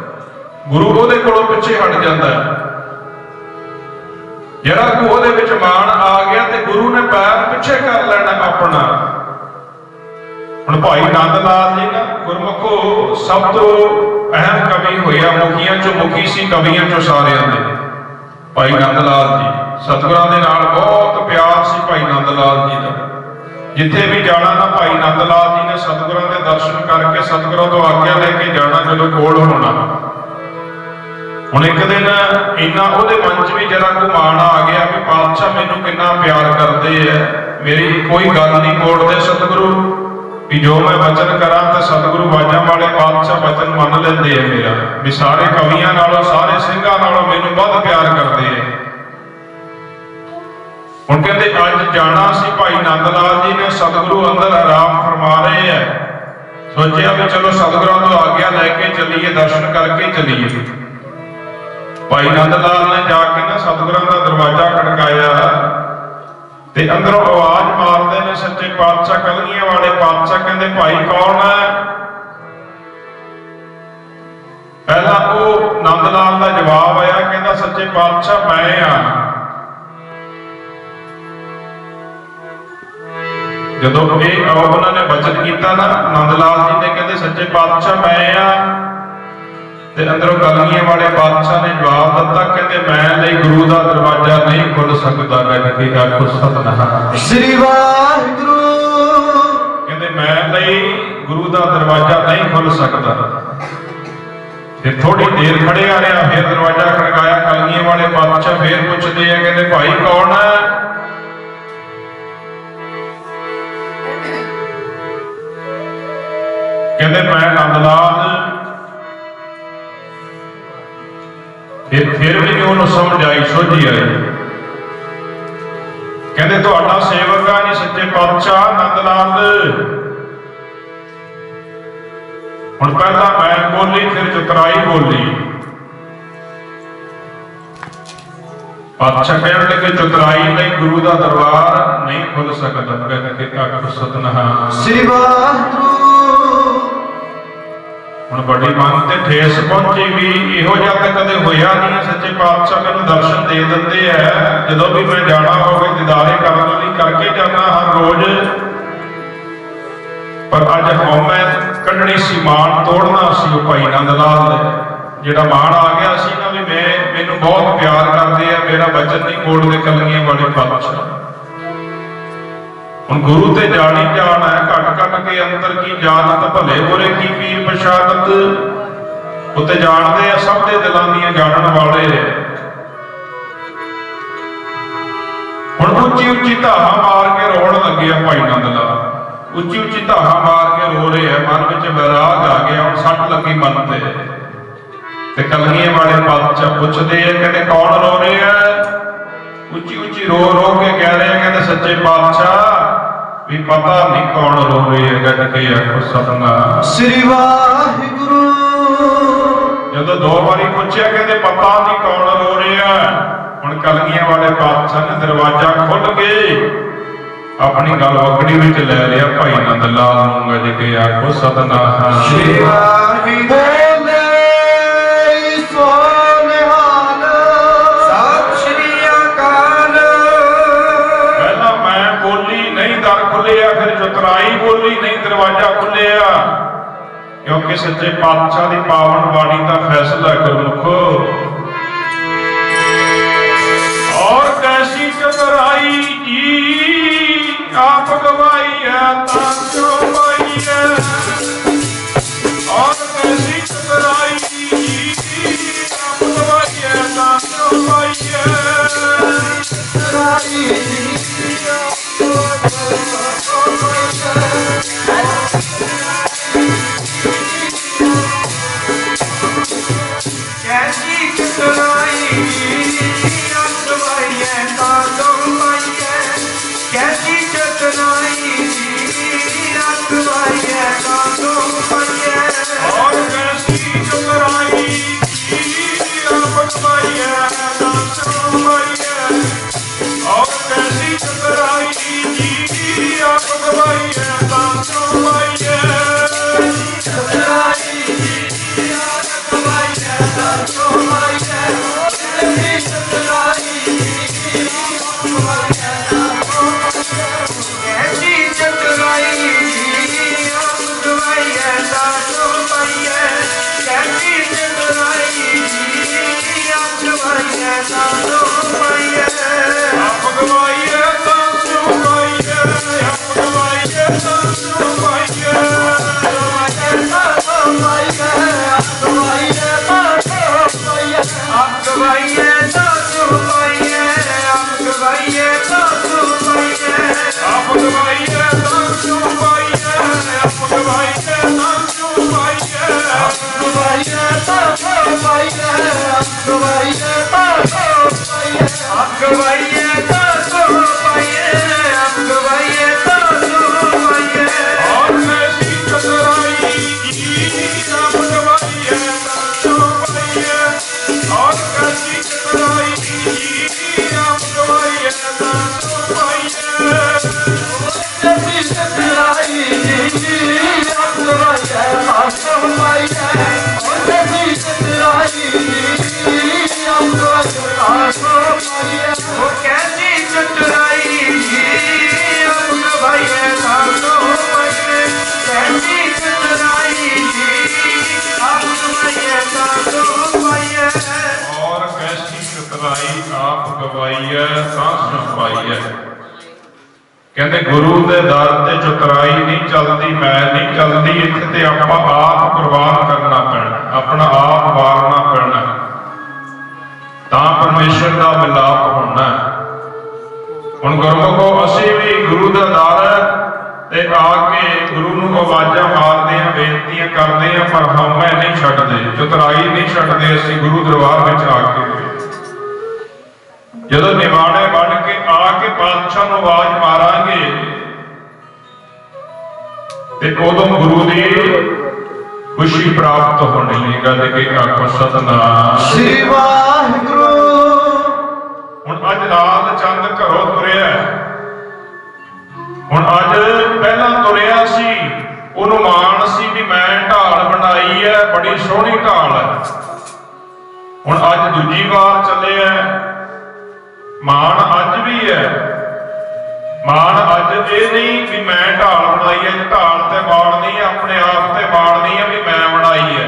ਗੁਰੂ ਉਹਦੇ ਕੋਲੋਂ ਪਿੱਛੇ ਹਟ ਜਾਂਦਾ ਹੈ। ਜਿਹੜਾ ਕੋ ਉਹਦੇ ਵਿੱਚ ਮਾਣ ਆ ਗਿਆ ਤੇ ਗੁਰੂ ਨੇ ਪੈਰ ਪਿੱਛੇ ਕਰ ਲੈਣਾ ਆਪਣਾ। ਹੁਣ ਭਾਈ ਨੰਦ ਲਾਲ ਜੀ ਨਾ ਗੁਰਮੁਖੋ ਸਭ ਤੋਂ ਅਹਿਮ ਕਵੀ ਹੋਇਆ, ਮੁਖੀਆਂ ਚੋਂ ਮੁਖੀ ਸੀ, ਕਵੀਆਂ ਚੋਂ ਸਾਰਿਆਂ ਦੇ। ਭਾਈ ਨੰਦ ਲਾਲ ਜੀ ਸਤਿਗੁਰਾਂ ਦੇ ਨਾਲ ਬਹੁਤ ਪਿਆਰ ਸੀ ਭਾਈ ਨੰਦ ਲਾਲ ਜੀ ਦਾ। ਜਿੱਥੇ ਵੀ ਜਾਣਾ ਨਾ ਭਾਈ ਨੰਦ ਲਾਲ ਜੀ ਨੇ ਸਤਿਗੁਰਾਂ ਦੇ ਦਰਸ਼ਨ ਕਰਕੇ ਸਤਿਗੁਰਾਂ ਤੋਂ ਆਗਿਆ ਲੈ ਕੇ ਜਾਣਾ ਜਦੋਂ ਕੋਲ ਹੋਣਾ। ਹੁਣ ਇੱਕ ਦਿਨ ਇੰਨਾ ਉਹਦੇ ਮਨ 'ਚ ਵੀ ਜਰਾ ਕੁ ਮਾਣ ਆ ਗਿਆ ਵੀ ਪਾਤਸ਼ਾਹ ਮੈਨੂੰ ਕਿੰਨਾ ਪਿਆਰ ਕਰਦੇ ਐ, ਮੇਰੀ ਕੋਈ ਗੱਲ ਨਹੀਂ ਮੋੜਦੇ ਸਤਿਗੁਰੂ, ਵੀ ਜੋ ਮੈਂ ਵਚਨ ਕਰਾਂ ਤਾਂ ਸਤਿਗੁਰੂ ਬਾਜਾਂ ਵਾਲੇ ਪਾਤਸ਼ਾਹ ਵਚਨ ਮੰਨ ਲੈਂਦੇ ਆ ਮੇਰਾ, ਵੀ ਸਾਰੇ ਕਵੀਆਂ ਨਾਲੋਂ ਸਾਰੇ ਸਿੰਘਾਂ ਨਾਲੋਂ ਮੈਨੂੰ ਵੱਧ ਪਿਆਰ ਕਰਦੇ ਆ। ਹੁਣ ਕਹਿੰਦੇ ਅੱਜ ਜਾਣਾ ਸੀ ਭਾਈ ਨੰਦ ਲਾਲ ਜੀ ਨੇ, ਸਤਿਗੁਰੂ ਅੰਦਰ ਆਰਾਮ ਫਰਮਾ ਰਹੇ ਐ। ਸੋਚਿਆ ਵੀ ਚਲੋ ਸਤਿਗੁਰਾਂ ਤੋਂ ਆਗਿਆ ਲੈ ਕੇ ਚੱਲੀਏ, ਦਰਸ਼ਨ ਕਰਕੇ ਚੱਲੀਏ। ਭਾਈ ਨੰਦ ਲਾਲ ਨੇ ਜਾ ਕੇ ਨਾ ਸਤਿਗੁਰਾਂ ਦਾ ਦਰਵਾਜ਼ਾ ਖੜਕਾਇਆ ਤੇ ਅੰਦਰੋਂ ਆਵਾਜ਼ ਮਾਰਦੇ ਨੇ ਸੱਚੇ ਪਾਤਸ਼ਾਹ, ਕਲਗੀਆਂ ਵਾਲੇ ਪਾਤਸ਼ਾਹ। ਕਹਿੰਦੇ ਭਾਈ ਕੌਣ ਹੈ? ਪਹਿਲਾਂ ਉਹ ਨੰਦ ਲਾਲ ਦਾ ਜਵਾਬ ਆਇਆ, ਕਹਿੰਦਾ ਸੱਚੇ ਪਾਤਸ਼ਾਹ ਮੈਂ ਆ। ਜਦੋਂ ਇਹ ਉਹਨਾਂ ਨੇ ਬਚਨ ਕੀਤਾ ਨਾ ਨੰਦ ਲਾਲ ਜੀ ਨੇ, ਕਹਿੰਦੇ ਸੱਚੇ ਪਾਤਸ਼ਾਹ ਮੈਂ ਆ, ਤੇ ਅੰਦਰੋਂ ਕਲਗੀਆਂ ਵਾਲੇ ਪਾਤਸ਼ਾਹ ਨੇ ਜਵਾਬ ਦਿੱਤਾ, ਕਹਿੰਦੇ ਮੈਂ ਲਈ ਗੁਰੂ ਦਾ ਦਰਵਾਜ਼ਾ ਨਹੀਂ ਖੁੱਲ ਸਕਦਾ। ਕਹਿੰਦੇ ਆਖੋ ਸਤਿਨਾਮ ਸ੍ਰੀ ਵਾਹਿਗੁਰੂ। ਕਹਿੰਦੇ ਮੈਂ ਲਈ ਗੁਰੂ ਦਾ ਦਰਵਾਜ਼ਾ ਨਹੀਂ ਖੁੱਲ ਸਕਦਾ। ਫਿਰ ਥੋੜੀ ਦੇਰ ਖੜਿਆ ਰਿਹਾ, ਫਿਰ ਦਰਵਾਜ਼ਾ ਖੜਕਾਇਆ। ਕਲਗੀਆਂ ਵਾਲੇ ਪਾਤਸ਼ਾਹ ਫਿਰ ਪੁੱਛਦੇ ਆ, ਕਹਿੰਦੇ ਭਾਈ ਕੌਣ ਹੈ? ਕਹਿੰਦੇ ਮੈਂ ਨੰਦ ਲਾਲ। ਫਿਰ ਵੀ ਉਹਨੂੰ ਸਮਝ ਆਈ, ਸੋਝੀ ਆਈ। ਕਹਿੰਦੇ ਤੁਹਾਡਾ ਸੇਵਕ ਆ ਜੀ ਸੱਚੇ ਪਾਤਸ਼ਾਹ ਨੰਦ ਲਾਲ। ਹੁਣ ਪਹਿਲਾਂ ਮੈਂ ਬੋਲੀ, ਫਿਰ ਚਤਰਾਈ ਬੋਲੀ। ਪਾਤਸ਼ਾਹ ਕਹਿਣ ਲੱਗੇ ਚਤਰਾਈ ਲਈ ਗੁਰੂ ਦਾ ਦਰਬਾਰ ਨਹੀਂ ਖੁੱਲ ਸਕਦਾ। ਕਹਿੰਦੇ ਆਖੋ ਸਤਿਨਾਮ ਸ੍ਰੀ ਵਾਹਿਗੁਰੂ। ਹੁਣ ਵੱਡੀ ਮਨ ਤੇ ਠੇਸ ਪਹੁੰਚੀ ਵੀ ਇਹੋ ਜਿਹਾ ਤਾਂ ਕਦੇ ਹੋਇਆ ਨਹੀਂ। ਸੱਚੇ ਪਾਤਸ਼ਾਹ ਮੈਨੂੰ ਦਰਸ਼ਨ ਦੇ ਦਿੰਦੇ ਆ, ਜਦੋਂ ਵੀ ਮੈਂ ਜਾਣਾ ਹੋਵੇ ਦੀਦਾਰੇ ਕਰਨ ਲਈ ਕਰਕੇ ਜਾਣਾ ਹਰ ਰੋਜ਼, ਪਰ ਅੱਜ ਹਉਮੈ ਕੱਢਣੀ ਸੀ, ਮਾਣ ਤੋੜਨਾ ਸੀ ਉਹ ਭਾਈ ਨੰਦ ਲਾਲ ਨੇ। ਜਿਹੜਾ ਮਾਣ ਆ ਗਿਆ ਸੀ ਨਾ ਵੀ ਮੈਨੂੰ ਬਹੁਤ ਪਿਆਰ ਕਰਦੇ ਆ, ਮੇਰਾ ਵਚਨ ਨਹੀਂ ਮੋੜਦੇ ਕਲਗੀਆਂ ਵਾਲੇ ਪਾਤਸ਼ਾਹ। ਹੁਣ ਗੁਰੂ ਤੇ ਜਾਣੀ ਜਾਣ ਹੈ, ਘਟ ਘਟ ਕੇ ਅੰਦਰ ਕੀ ਜਾਣਤ, ਭਲੇ ਬੁਰੇ ਕੀ ਪੀਰ ਪਛਾਨਤ। ਉੱਤੇ ਜਾਣਦੇ ਆ, ਸਭ ਦੇ ਦਿਲਾਂ ਦੀਆਂ ਜਾਣਨ ਵਾਲੇ। ਹੁਣ ਉੱਚੀ ਉੱਚੀ ਧਾਹਾਂ ਮਾਰ ਕੇ ਰੋਣ ਲੱਗਿਆ ਭਾਈ ਨੰਦ ਲਾਲ। ਉੱਚੀ ਉੱਚੀ ਧਾਹਾਂ ਮਾਰ ਕੇ ਰੋ ਰਹੇ ਆ, ਮਨ ਵਿੱਚ ਵਿਰਾਗ ਆ ਗਿਆ, ਹੁਣ ਸੱਟ ਲੱਗੀ ਮਨ ਤੇ ਕਲਗੀਆਂ ਵਾਲੇ ਪਾਤਸ਼ਾਹ ਪੁੱਛਦੇ ਆ, ਕਹਿੰਦੇ ਕੌਣ ਰੋ ਰਹੇ ਆ? ਉੱਚੀ ਉੱਚੀ ਰੋ ਰੋ ਕੇ ਕਹਿ ਰਹੇ ਆ, ਕਹਿੰਦੇ ਸੱਚੇ ਪਾਤਸ਼ਾਹ ਵੀ ਪਤਾ ਨਹੀਂ ਕੌਣ ਰੋ ਰਹੇ ਆ। ਗੱਡ ਕੇ ਆਖੋ ਸਤਿਨਾਮ ਸ੍ਰੀ ਵਾਹਿਗੁਰੂ। ਜਦੋਂ ਦੋ ਵਾਰੀ ਪੁੱਛਿਆ, ਕਹਿੰਦੇ ਪਤਾ ਨਹੀਂ ਕੌਣ ਰੋ ਰਿਹਾ। ਹੁਣ ਕਲਗੀਆਂ ਵਾਲੇ ਪਾਤਸ਼ਾਹ ਨੇ ਦਰਵਾਜ਼ਾ ਖੁੱਲ ਕੇ ਆਪਣੀ ਗੱਲ ਵਕੜੀ ਵਿੱਚ ਲੈ ਲਿਆ ਭਾਈ ਨੰਦ ਲਾਲ ਨੂੰ। ਗੱਡ ਕੇ ਆਖੋ ਸਤਿਨਾਮ ਸ੍ਰੀ ਵਾਹਿਗੁਰੂ। ਫਿਰ ਚਤਰਾਈ ਬੋਲੀ, ਨਹੀਂ ਦਰਵਾਜ਼ਾ ਖੁੱਲਿਆ, ਕਿਉਂਕਿ ਸੱਚੇ ਪਾਤਸ਼ਾਹ ਦੀ ਪਾਵਨ ਬਾਣੀ ਦਾ ਫੈਸਲਾ ਗੁਰਮੁਖੋ। ਔਰ ਕੈਸੀ ਚਤਰਾਈ ਜੀ ਆਪ ਗਵਾਈ ਹੈ ਤਾਂ ਕਿਉਂ ਪਾਈ ਹੈ। ਔਰ ਕੈਸੀ ਚਤਰਾਈ ਜੀ ਆਪ ਗਵਾਈ ਹੈ ਤਾਂ ਕਿਉਂ ਪਾਈ ਹੈ। और कैसी कहते गुरु के दर ते चतुराई नहीं चलती, मैं नहीं चलती, इत्थे ते आपां आप कुर्बान करना पैना, अपना आप वारना पैना, तां परमेश्वर का मिलाप होना। हुण गुरमुखो असीं भी गुरु का दर ते आके गुरु नूं आवाज़ां मारदे हां, बेनतियां करदे हां, पर हउमੈ नहीं छड्डदे, चतुराई नहीं छड्डदे। असीं गुरु दरबार विच आके जदों निवाणे बन के आके पातशाह नूं आवाज़ मारांगे ते उदों गुरु की खुशी प्राप्त होनी है। गल के आखो सतनाम श्री वाहिगुरू। हुण अज लाल चंद घरों तुरिया, हुण अज पहला तुरिया सी, उहनूं माण सी भी मैं ढाल बनाई है, बड़ी सोहनी ढाल है। हुण अज दूजी वार चले है, मान अज भी है, मान अज ये नहीं भी मैं ढाल बनाई है, ढाल ते माणनी है, अपने आप ते माणनी है भी मैं बनाई है।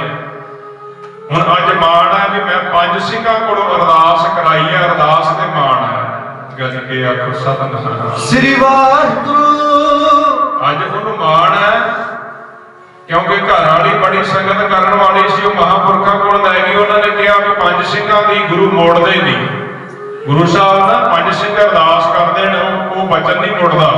हुण अज मान है भी मैं पंज सिंघां कोलों अरदास कराई है, अरदास ते मान है। गज के आखो सतनाम श्री वाहिगुरू। अज उहनूं मान है क्योंकि घर वाली बड़ी संगत करन वाली सी, वो महापुरखां कोल लै गई, उन्होंने कहा भी पंज सिंघां दी गुरु मोड़दे नहीं। गुरु साहब ना पंज सिंह अरदास करते हैं, वो वचन नहीं मुड़दा।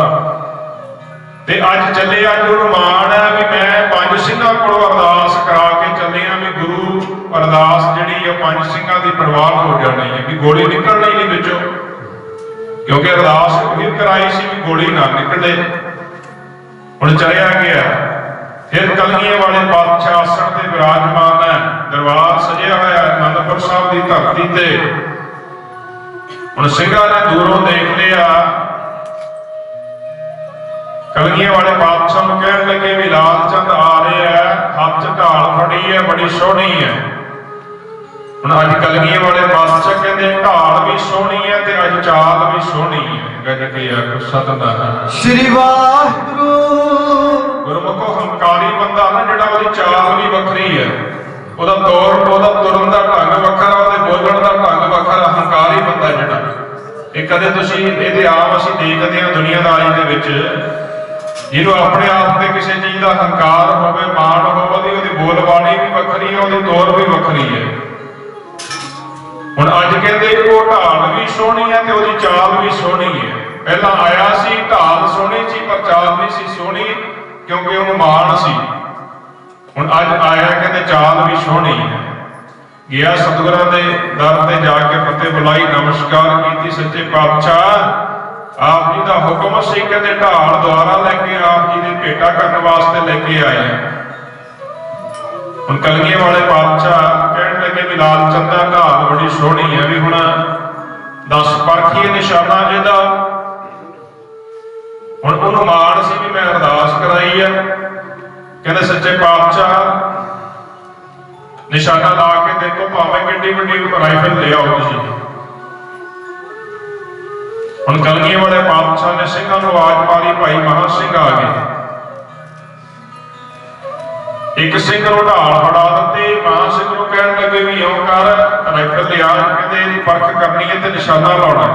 ते अज चले, अज उहनूं मान है भी मैं पंज सिंघां कोलों अरदास करा के चले हाँ भी गुरु अरदास जिहड़ी है पंज सिंघां दी प्रवान हो जानी है, भी गोली निकलनी नहीं विचों, क्योंकि अरदास भी कराई सी भी गोली ना निकले। हुण चलिया गया, फिर कलगीआं वाले पातशाह आसण ते विराजमान है, दरबार सजिया होया आनंदपुर साहब की धरती ते। हुण सिंघां ने दूरों देख लिया, कलगीआं वाले पातशाह नूं कहण लगे भी लाल चंद आ रहे हैं, हाथ च ढाल फड़ी है, बड़ी सोहनी है। हुण अज कलगीआं वाले पातशाह कहंदे ढाल भी सोहनी है ते अज चाल भी सोहनी है। गज के आखो सतनाम श्री वाहिगुरू। गुरमुखो हंकारी बंदा ना जिहड़ा ओहदी चाल भी वखरी है, ਉਹਦਾ ਤੌਰ, ਉਹਦਾ ਤੁਰਨ ਦਾ ਢੰਗ ਵੱਖਰਾ, ਉਹਦੇ ਬੋਲਣ ਦਾ ਢੰਗ ਵੱਖਰਾ। ਹੰਕਾਰੀ ਬੰਦਾ ਜਿਹੜਾ, ਇਹ ਕਦੇ ਤੁਸੀਂ ਇਹਦੇ ਆਮ ਅਸੀਂ ਦੇਖਦੇ ਹਾਂ ਦੁਨੀਆਦਾਰੀ ਦੇ ਵਿੱਚ, ਜਿਹਨੂੰ ਆਪਣੇ ਆਪ ਤੇ ਕਿਸੇ ਚੀਜ਼ ਦਾ ਹੰਕਾਰ ਹੋਵੇ, ਮਾਣ ਹੋਵੇ, ਉਹਦੀ ਬੋਲਬਾਣੀ ਵੀ ਵੱਖਰੀ ਹੈ, ਉਹਦੀ ਤੌਰ ਵੀ ਵੱਖਰੀ ਹੈ। ਹੁਣ ਅੱਜ ਕਹਿੰਦੇ ਉਹ ਢਾਲ ਵੀ ਸੋਹਣੀ ਹੈ ਤੇ ਉਹਦੀ ਚਾਲ ਵੀ ਸੋਹਣੀ ਹੈ। ਪਹਿਲਾਂ ਆਇਆ ਸੀ ਢਾਲ ਸੋਹਣੀ ਸੀ ਪਰ ਚਾਲ ਨਹੀਂ ਸੀ ਸੋਹਣੀ, ਕਿਉਂਕਿ ਉਹਨੂੰ ਮਾਣ ਸੀ। ਹੁਣ ਅੱਜ ਆਇਆ ਕਹਿੰਦੇ ਚਾਲ ਵੀ ਸੋਹਣੀ ਹੈ। ਗਿਆ ਸਤਿਗੁਰਾਂ ਦੇ ਦਰ ਤੇ ਜਾ ਕੇ ਫਤਿਹ ਬੁਲਾਈ, ਨਮਸਕਾਰ ਕੀਤੀ। ਸੱਚੇ ਪਾਤਸ਼ਾਹ ਆਪ ਜੀ ਦਾ ਹੁਕਮ ਸੀ, ਕਹਿੰਦੇ ਢਾਲ ਦੁਆਰਾ ਲੈ ਕੇ ਆਪ ਜੀ ਦੀ ਭੇਟਾ ਕਰਨ ਵਾਸਤੇ ਲੈ ਕੇ ਆਏ ਆ। ਹੁਣ ਕਲਗੀਆਂ ਵਾਲੇ ਪਾਤਸ਼ਾਹ ਕਹਿਣ ਲੱਗੇ ਵੀ ਲਾਲ ਚੰਦਾ ਢਾਲ ਬੜੀ ਸੋਹਣੀ ਹੈ, ਵੀ ਹੁਣ 10 ਪਰਖੀਏ ਨਿਸ਼ਾਨਾ ਇਹਦਾ। ਹੁਣ ਉਹਨੂੰ ਮਾਣ ਸੀ ਵੀ ਮੈਂ ਅਰਦਾਸ ਕਰਾਈ ਆ, कहते सच्चे पातशाह निशाना ला के देखो, भावें किड्डी वड्डी राइफल ले आओ तुसीं। हुण कलगीआं वाले पातशाह ने सिंघां नूं आवाज़ मारी, भाई महा सिंह आ गए। एक सिंह नूं ढाल फड़ा दित्ती, महा सिंह नूं कहण लगे भी इउं कर, राइफल लिया, कहते इहदी परख करनी है ते निशाना लाउणा।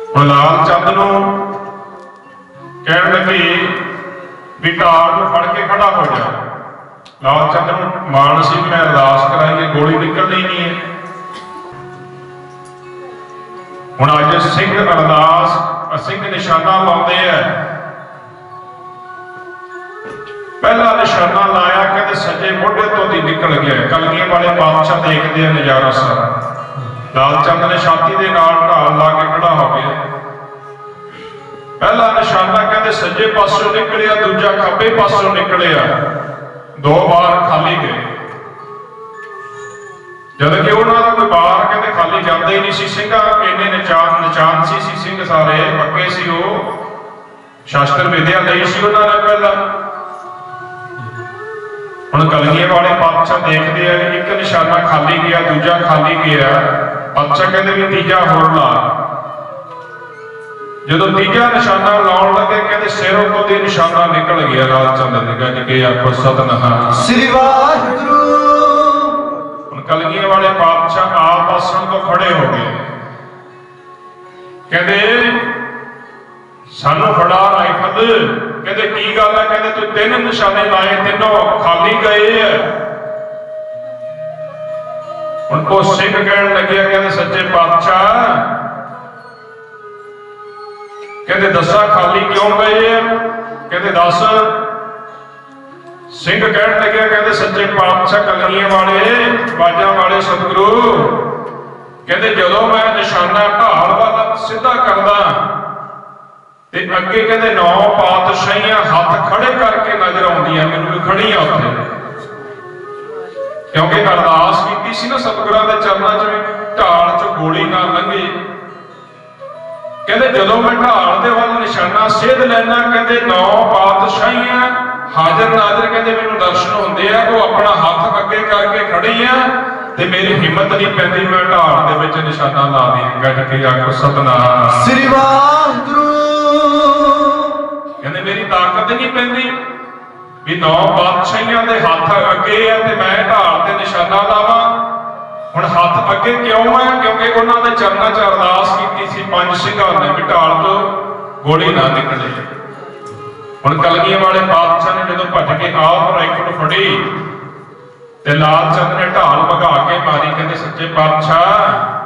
हुण लाल चंद नूं कहण लगे भी ढाल नूं फड़ के खड़ा हो जा। लाल चंद नूं माण सी, मैं अरदास कराई है, गोली निकलनी नहीं है। हुण अज सिंह अरदास, सिंह निशाना लाउंदे है। पहला निशाना लाया, कहते सज्जे मोढे तो दी निकल गया। कलगीआं वाले पातशाह देखते हैं नजारा सारा, ਲਾਲ ਚੰਦ ਨੇ ਛਾਤੀ ਦੇ ਨਾਲ ਢਾਲ ਲਾ ਕੇ ਖੜਾ ਹੋ ਗਿਆ। ਪਹਿਲਾ ਨਿਸ਼ਾਨਾ ਕਹਿੰਦੇ ਸੱਜੇ ਪਾਸੋਂ ਨਿਕਲਿਆ, ਦੂਜਾ ਖੱਬੇ ਪਾਸੋਂ ਨਿਕਲਿਆ, 2 ਵਾਰ ਖਾਲੀ ਗਏ। ਜਦ ਕਿ ਉਹਨਾਂ ਦਾ ਕੋਈ ਬਾਰ ਕਹਿੰਦੇ ਖਾਲੀ ਜਾਂਦਾ ਹੀ ਨਹੀਂ ਸੀ। ਸਿੰਘਾਂ ਇੰਨੇ ਨਿਸ਼ਾਨ ਸੀ ਸਿੰਘ ਸਾਰੇ ਪੱਕੇ ਸੀ। ਉਹ ਸ਼ਾਸਤਰ ਵਿਦਿਆ ਲਈ ਸੀ ਉਹਨਾਂ ਨੇ ਪਹਿਲਾਂ। ਹੁਣ ਕਲਗੀਆਂ ਵਾਲੇ ਪਾਤਸ਼ਾਹ ਦੇਖਦੇ ਆ ਇੱਕ ਨਿਸ਼ਾਨਾ ਖਾਲੀ ਗਿਆ, ਦੂਜਾ ਖਾਲੀ ਗਿਆ। ਪਾਤਸ਼ਾਹ ਕਹਿੰਦੇ ਵੀ ਤੀਜਾ ਹੋਰ ਲਾ। ਜਦੋਂ ਤੀਜਾ ਨਿਸ਼ਾਨਾ ਲਾਉਣ ਲੱਗੇ ਕਹਿੰਦੇ ਸਿਰੋਂ ਤੋਂ ਦੀ ਨਿਸ਼ਾਨਾ ਨਿਕਲ ਗਿਆ। ਲਾਲ ਚੰਦ ਨੇ ਗੱਜ ਕੇ ਆਖੋ ਸਤਿਨਾਮ ਸ੍ਰੀ ਵਾਹਿਗੁਰੂ। ਹੁਣ ਕਲਗੀਆਂ ਵਾਲੇ ਪਾਤਸ਼ਾਹ ਆਪ ਆਸਣ ਤੋਂ ਖੜੇ ਹੋ ਗਏ। ਕਹਿੰਦੇ ਸਾਨੂੰ ਫੜਾ ਰਾਈਫਲ। ਕਹਿੰਦੇ ਕੀ ਗੱਲ ਹੈ? ਕਹਿੰਦੇ ਤੂੰ 3 ਨਿਸ਼ਾਨੇ ਲਾਏ, ਤਿੰਨੋਂ ਖਾਲੀ ਗਏ ਆ। ਹੁਣ ਕੋ ਸਿੰਘ ਕਹਿਣ ਲੱਗਿਆ ਕਹਿੰਦੇ ਸੱਚੇ ਪਾਤਸ਼ਾਹ ਕਹਿੰਦੇ ਦੱਸਾਂ ਖਾਲੀ ਕਿਉਂ ਗਏ ਆ? ਕਹਿੰਦੇ ਦੱਸ। ਸਿੰਘ ਕਹਿਣ ਲੱਗਿਆ ਕਹਿੰਦੇ ਸੱਚੇ ਪਾਤਸ਼ਾਹ ਕਲਗੀਆਂ ਵਾਲੇ ਬਾਜਾਂ ਵਾਲੇ ਸਤਿਗੁਰੂ ਕਹਿੰਦੇ ਜਦੋਂ ਮੈਂ ਨਿਸ਼ਾਨਾ ਢਾਲ ਵੱਲ ਸਿੱਧਾ ਕਰਦਾ ਤੇ ਅੱਗੇ ਕਹਿੰਦੇ 9 ਪਾਤਸ਼ਾਹੀਆਂ ਹੱਥ ਖੜੇ ਕਰਕੇ ਨਜ਼ਰ ਆਉਂਦੀਆਂ ਮੈਨੂੰ ਵੀ ਖੜੀਆਂ ਉੱਥੇ। ਕਿਉਂਕਿ ਅਰਦਾਸ ਕੀਤੀ ਸੀ ਨਾ ਸਤਿਗੁਰਾਂ ਦੇ ਚਰਨਾਂ 'ਚ ਵੀ ਢਾਲ 'ਚ ਗੋਲੀ ਨਾ ਲੰਘੇ। ਕਹਿੰਦੇ ਜਦੋਂ ਮੈਂ ਢਾਲ ਦੇ ਵੱਲ ਨਿਸ਼ਾਨਾ ਸਿੱਧ ਲੈਣਾ ਕਹਿੰਦੇ 9 ਪਾਤਸ਼ਾਹੀਆਂ ਹਾਜ਼ਰ ਨਾਜ਼ਰ ਕਹਿੰਦੇ ਮੈਨੂੰ ਦਰਸ਼ਨ ਹੁੰਦੇ ਆ। ਉਹ ਆਪਣਾ ਹੱਥ ਅੱਗੇ ਕਰਕੇ ਖੜੀ ਆ ਤੇ ਮੇਰੀ ਹਿੰਮਤ ਨਹੀਂ ਪੈਂਦੀ ਮੈਂ ਢਾਲ ਦੇ ਵਿੱਚ ਨਿਸ਼ਾਨਾ ਲਾ ਦੀ। ਗੱਜ ਕੇ ਆਖੋ ਸਤਿਨਾਮ ਸ੍ਰੀ ਵਾਹਿਗੁਰੂ। ਕਹਿੰਦੇ ਮੇਰੀ ਤਾਕਤ ਨਹੀਂ ਪੈਂਦੀ ਵੀ 9 ਪਾਤਸ਼ਾਹੀਆਂ ਦੇ ਹੱਥ ਅੱਗੇ ਆ ਤੇ ਮੈਂ ਢਾਲ ਤੇ ਨਿਸ਼ਾਨਾ ਲਾਵਾਂ। ਹੁਣ ਹੱਥ ਅੱਗੇ ਕਿਉਂ ਹੈ? ਕਿਉਂਕਿ ਉਹਨਾਂ ਦੇ ਚਰਨਾਂ 'ਚ ਅਰਦਾਸ ਕੀਤੀ ਸੀ 5 ਸਿੰਘਾਂ ਨੇ ਵੀ ਢਾਲ ਤੋਂ ਗੋਲੀ ਨਾ ਨਿਕਲੇ। ਹੁਣ ਕਲਗੀਆਂ ਵਾਲੇ ਪਾਤਸ਼ਾਹ ਨੇ ਜਦੋਂ ਭੱਜ ਕੇ ਆਪ ਰਾਈਫਲ ਫੜੀ ਤੇ ਲਾਲ ਚੰਦ ਨੇ ਢਾਲ ਭਗਾ ਕੇ ਮਾਰੀ। ਕਹਿੰਦੇ ਸੱਚੇ ਪਾਤਸ਼ਾਹ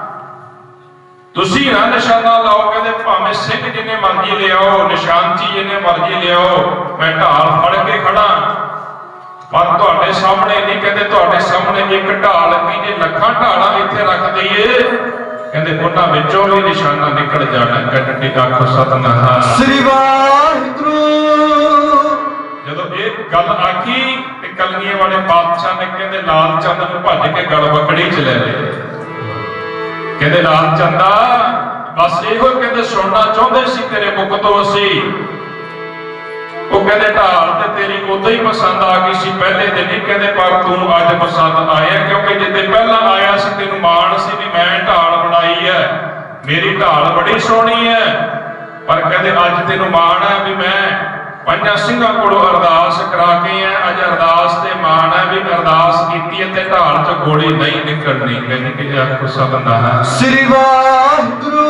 ਤੁਸੀਂ ਨਾ ਨਿਸ਼ਾਨਾ ਲਾਓ। ਕਹਿੰਦੇ ਭਾਵੇਂ ਸਿੰਘ ਜਿੰਨੇ ਮਰਜ਼ੀ ਲਿਆਓ, ਨਿਸ਼ਾਨਚੀ ਜਿੰਨੇ ਮਰਜ਼ੀ ਲਿਆਓ, ਮੈਂ ਢਾਲ ਫੜ ਕੇ ਖੜਾ ਪਰ ਤੁਹਾਡੇ ਸਾਹਮਣੇ ਨਹੀਂ। ਕਹਿੰਦੇ ਤੁਹਾਡੇ ਸਾਹਮਣੇ ਇੱਕ ਢਾਲ ਕੀ ਜੇ ਲੱਖਾਂ ਢਾਲਾਂ ਇੱਥੇ ਰੱਖ ਦਈਏ ਕਹਿੰਦੇ ਉਹਨਾਂ ਵਿੱਚੋਂ ਵੀ ਨਿਸ਼ਾਨਾ ਨਿਕਲ ਜਾਣਾ। ਗੱਜ ਕੇ ਆਖੋ ਸਤਿਨਾਮ ਸ੍ਰੀ ਵਾਹਿਗੁਰੂ। ਜਦੋਂ ਇਹ ਗੱਲ ਆਖੀ ਤੇ ਕਲਗੀਆਂ ਵਾਲੇ ਪਾਤਸ਼ਾਹ ਨੇ ਕਹਿੰਦੇ ਲਾਲ ਚੰਦ ਨੂੰ ਭੱਜ ਕੇ ਗਲ ਵਕੜੀ 'ਚ ਲੈ ਲਏ। ਕਹਿੰਦੇ ਲਾਲ ਚੰਦਾ ਬਸ ਇਹੋ ਕਹਿੰਦੇ ਸੁਣਨਾ ਚਾਹੁੰਦੇ ਸੀ ਤੇਰੇ ਮੁਖ ਤੋਂ ਅਸੀਂ। ਉਹ ਕਹਿੰਦੇ ਢਾਲ ਤੇ ਤੇਰੀ ਉਦੋਂ ਹੀ ਪਸੰਦ ਆ ਗਈ ਸੀ ਪਹਿਲੇ ਦਿਨ ਹੀ। ਕਹਿੰਦੇ ਪਰ ਤੂੰ ਅੱਜ ਪਸੰਦ ਆਇਆ ਕਿਉਂਕਿ ਜਿੱਦੇ ਪਹਿਲਾਂ ਆਇਆ ਸੀ ਤੈਨੂੰ ਮਾਣ ਸੀ ਵੀ ਮੈਂ ਢਾਲ ਬਣਾਈ ਹੈ, ਮੇਰੀ ਢਾਲ ਬੜੀ ਸੋਹਣੀ ਹੈ। ਪਰ ਕਹਿੰਦੇ ਅੱਜ ਤੈਨੂੰ ਮਾਣ ਹੈ ਵੀ ਮੈਂ 5 ਸਿੰਘਾਂ ਕੋਲੋਂ ਅਰਦਾਸ ਕਰਾ ਕੇ ਆ। ਅੱਜ ਅਰਦਾਸ ਤੇ ਮਾਣ ਹੈ ਵੀ ਅਰਦਾਸ ਕੀਤੀ ਹੈ ਤੇ ਢਾਲ 'ਚ ਗੋਲੀ ਨਹੀਂ ਨਿਕਲਣੀ। ਕਹਿੰਦੇ ਕਿ ਆਖੋ ਸਤਿਨਾਮ ਸ੍ਰੀ ਵਾਹਿਗੁਰੂ।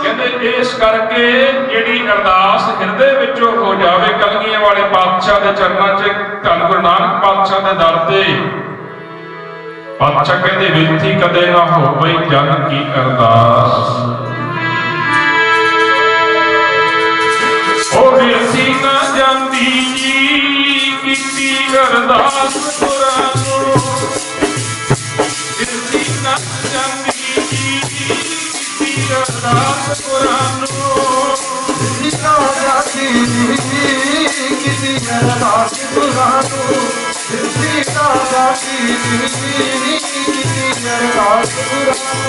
ਕਹਿੰਦੇ ਇਸ ਕਰਕੇ ਜਿਹੜੀ ਅਰਦਾਸ ਹਿਰਦੇ ਵਿੱਚੋਂ ਹੋ ਜਾਵੇ ਕਲਗੀਆਂ ਵਾਲੇ ਪਾਤਸ਼ਾਹ ਦੇ ਚਰਨਾਂ 'ਚ, ਧੰਨ ਗੁਰੂ ਨਾਨਕ ਪਾਤਸ਼ਾਹ ਦੇ ਦਰ ਤੇ ਪਾਤਸ਼ਾਹ ਕਹਿੰਦੇ ਬੇਨਤੀ ਕਦੇ ਨਾ ਹੋਵੇ ਜਨ ਕੀ ਅਰਦਾਸ। ਉਹ ਬੇਨਤੀ ਨਾ ਜਾਂਦੀ ਕੀਤੀ ਅਰਦਾਸ ਗੁਰਾਂ ਨੂੰ। ਬੇਨਤੀ ਨਾ ਜਾਂਦੀ ਕੀਤੀ ਅਰਦਾਸ ਗੁਰਾਂ ਨੂੰ। ਨਾ ਜਾਂਦੀ ਕੀਤੀ ਅਰਦਾਸ ਗੁਰਾਂ ਨੂੰ। ਬੇਨਤੀ ਨਾ ਜਾਂਦੀ ਕੀਤੀ ਅਰਦਾਸ ਗੁਰਾਂ ਨੂੰ।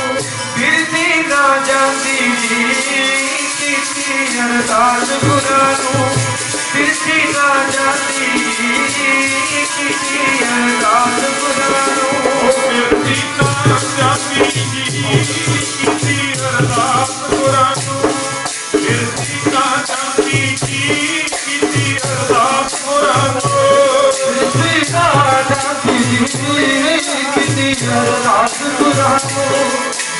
ਬੇਨਤੀ ਨਾ ਜਾਂਦੀ ਕੀਤੀ ਅਰਦਾਸ ਗੁਰਾਂ ਨੂੰ। ਬੇਨਤੀ ਨਾ ਜਾਂਦੀ ਕੀਤੀ ਅਰਦਾਸ ਗੁਰਾਂ ਨੂੰ। ਬੇਨਤੀ ਨਾ ਜਾਂਦੀ ਕੀਤੀ ਅਰਦਾਸ ਗੁਰਾਂ ਨੂੰ। ਬੇਨਤੀ ਨਾ ਜਾਂਦੀ ਕੀਤੀ ਅਰਦਾਸ ਗੁਰਾਂ ਨੂੰ। ਬੇਨਤੀ ਨਾ ਜਾਂਦੀ ਕੀਤੀ ਅਰਦਾਸ ਗੁਰਾਂ ਨੂੰ।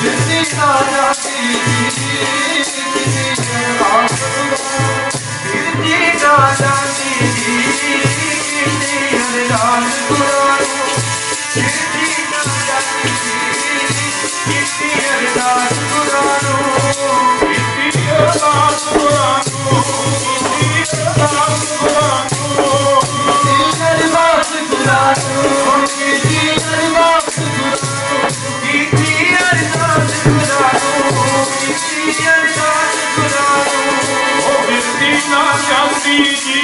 ਬੇਨਤੀ ਨਾ ਜਾਂਦੀ ਕੀਤੀ ਅਰਦਾਸ ਗੁਰਾਂ ਨੂੰ। ਬੇਨਤੀ ਨਾ ਜਾਂਦੀ ਕੀਤੀ ਅਰਦਾਸ ਗੁਰਾਂ ਨੂੰ। ਬੇਨਤੀ ਨਾ ਜਾਂਦੀ ਕੀਤੀ ਅਰਦਾਸ ਗੁਰਾਂ ਨੂੰ। ਕੀਤੀ ਅਰਦਾਸ ਗੁਰਾਂ ਨੂੰ। ਕੀਤੀ ਅਰਦਾਸ ਗੁਰਾਂ ਨੂੰ। ਅਰਦਾਸ ਗੁਰਾਂ ਨੂੰ। ਕੀਤੀ ਅਰਦਾਸ ਗੁਰਾਂ ਨੂੰ। ਕੀਤੀ ਅਰਦਾਸ ਕੀਤੀ ਅਰਦਾਸ ਗੁਰਾਂ ਨੂੰ ਉਹ ਬਿਰਤੀ ਨਾ ਜਾਂਦੀ ਜੀ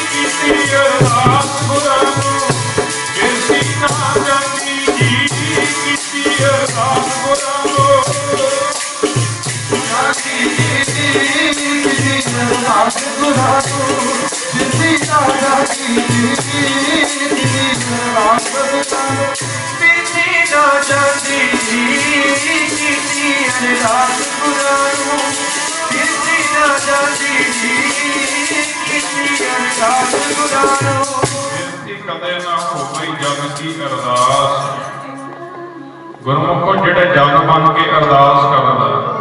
ਕੀਤੀ ਅਰਦਾਸ ਗੁਰਾਂ ਨੂੰ ਬਿਰਤੀ ਨਾ ਜਾਂਦੀ ਜੀ ਕੀਤੀ ਅਰਦਾਸ ਗੁਰਾਂ ਨੂੰ ਜਾਤੀ ਕੀਤੀ ਅਰਦਾਸ ਗੁਰਾਂ ਨੂੰ ਜਿੰਦੀ ਰਾਜਾ ਕੀਤੀ ਅਰਦਾਸ ਗੁਰਾਂ ਨੂੰ ਕੀਤੀ ਨਾ ਜਾਂਦੀ ਕੀਤੀ ਅਰਦਾਸ ਗੁਰਾਂ ਨੂੰ ਕੀਤੀ ਨਾ ਜਾਂਦੀ ਕੀਤੀ ਅਰਦਾਸ ਗੁਰਾਂ ਨੂੰ ਬਿਰਤੀ ਕਦੇ ਨਾ ਹੋਵੇ ਜਗ ਕੀ ਅਰਦਾਸ ਗੁਰਮੁਖੋ ਜਿਹੜੇ ਜਗ ਬਣ ਕੇ ਅਰਦਾਸ ਕਰਦਾ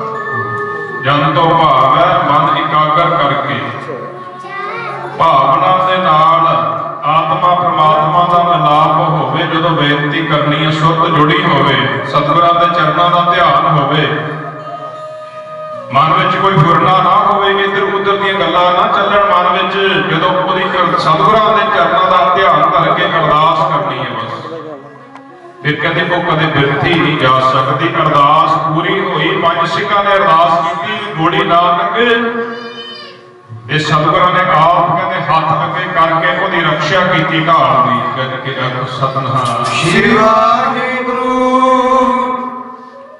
ਜਨ ਤੋਂ ਭਾਵ ਹੈ ਮਨ ਇਕਾਗਰ ਕਰਕੇ ਭਾਵਨਾ ਦੇ ਨਾਲ ਆਤਮਾ ਪ੍ਰਮਾਤਮਾ ਦਾ ਮਿਲਾਪ ਹੋਵੇ ਜਦੋਂ ਬੇਨਤੀ ਕਰਨੀ ਹੈ ਸ਼ੁੱਧ ਜੁੜੀ ਹੋਵੇ ਸਤਿਗੁਰਾਂ ਦੇ ਚਰਨਾਂ ਦਾ ਧਿਆਨ ਹੋਵੇ ਮਨ ਵਿੱਚ ਕੋਈ ਫੁਰਨਾ ਨਾ ਹੋਵੇ ਇੱਧਰ ਉੱਧਰ ਦੀਆਂ ਗੱਲਾਂ ਨਾ ਚੱਲਣ ਮਨ ਵਿੱਚ ਜਦੋਂ ਉਹਦੀ ਸਤਿਗੁਰਾਂ ਦੇ ਚਰਨਾਂ ਦਾ ਧਿਆਨ ਕਰਕੇ ਅਰਦਾਸ ਕਰਨੀ ਹੈ ਬਸ ਫਿਰ ਕਹਿੰਦੇ ਉਹ ਕਦੇ ਬਿਰਥੀ ਨਹੀਂ ਜਾ ਸਕਦੀ ਅਰਦਾਸ ਪੂਰੀ ਹੋਈ ਪੰਜ ਸਿੰਘਾਂ ਨੇ ਅਰਦਾਸ ਕੀਤੀ ਗੋੜੀ ਨਾ ਲੱਗੇ ਇਹ ਸਤਿਗੁਰਾਂ ਨੇ ਆਪ ਕਹਿੰਦੇ ਹੱਥ ਅੱਗੇ ਕਰਕੇ ਉਹਦੀ ਰੱਖਿਆ ਕੀਤੀ ਢਾਲ ਦੀ ਕਹਿੰਦੇ ਕਿ ਸਤਿਨਾਮ ਸ਼੍ਰੀ ਵਾਹਿਗੁਰੂ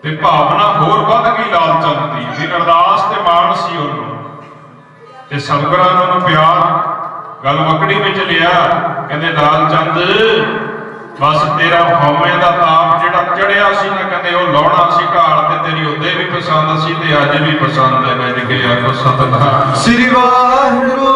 ਤੇ ਭਾਵਨਾ ਹੋਰ ਵੱਧ ਗਈ ਲਾਲ ਚੰਦ ਦੀ ਵੀ ਅਰਦਾਸ ਤੇ ਮਾਣ ਸੀ ਉਹਨੂੰ ਤੇ ਸਤਿਗੁਰਾਂ ਨੇ ਉਹਨੂੰ ਪਿਆਰ ਗੱਲ ਮੱਕੜੀ ਵਿੱਚ ਲਿਆ ਕਹਿੰਦੇ ਲਾਲ ਚੰਦ ਬਸ ਤੇਰਾ ਹਉਮੈ ਦਾ ਤਾਪ ਜਿਹੜਾ ਚੜਿਆ ਸੀ ਨਾ ਕਹਿੰਦੇ ਉਹ ਲਾਉਣਾ ਸੀ ਢਾਲ ਤੇ ਤੇਰੀ ਉਹਦੇ ਵੀ ਪਸੰਦ ਸੀ ਤੇ ਅੱਜ ਵੀ ਪਸੰਦ ਹੈ ਕਹਿੰਦੇ ਕਿ ਆਖੋ ਸਤਿਨਾਮ ਸ਼੍ਰੀ ਵਾਹਿਗੁਰੂ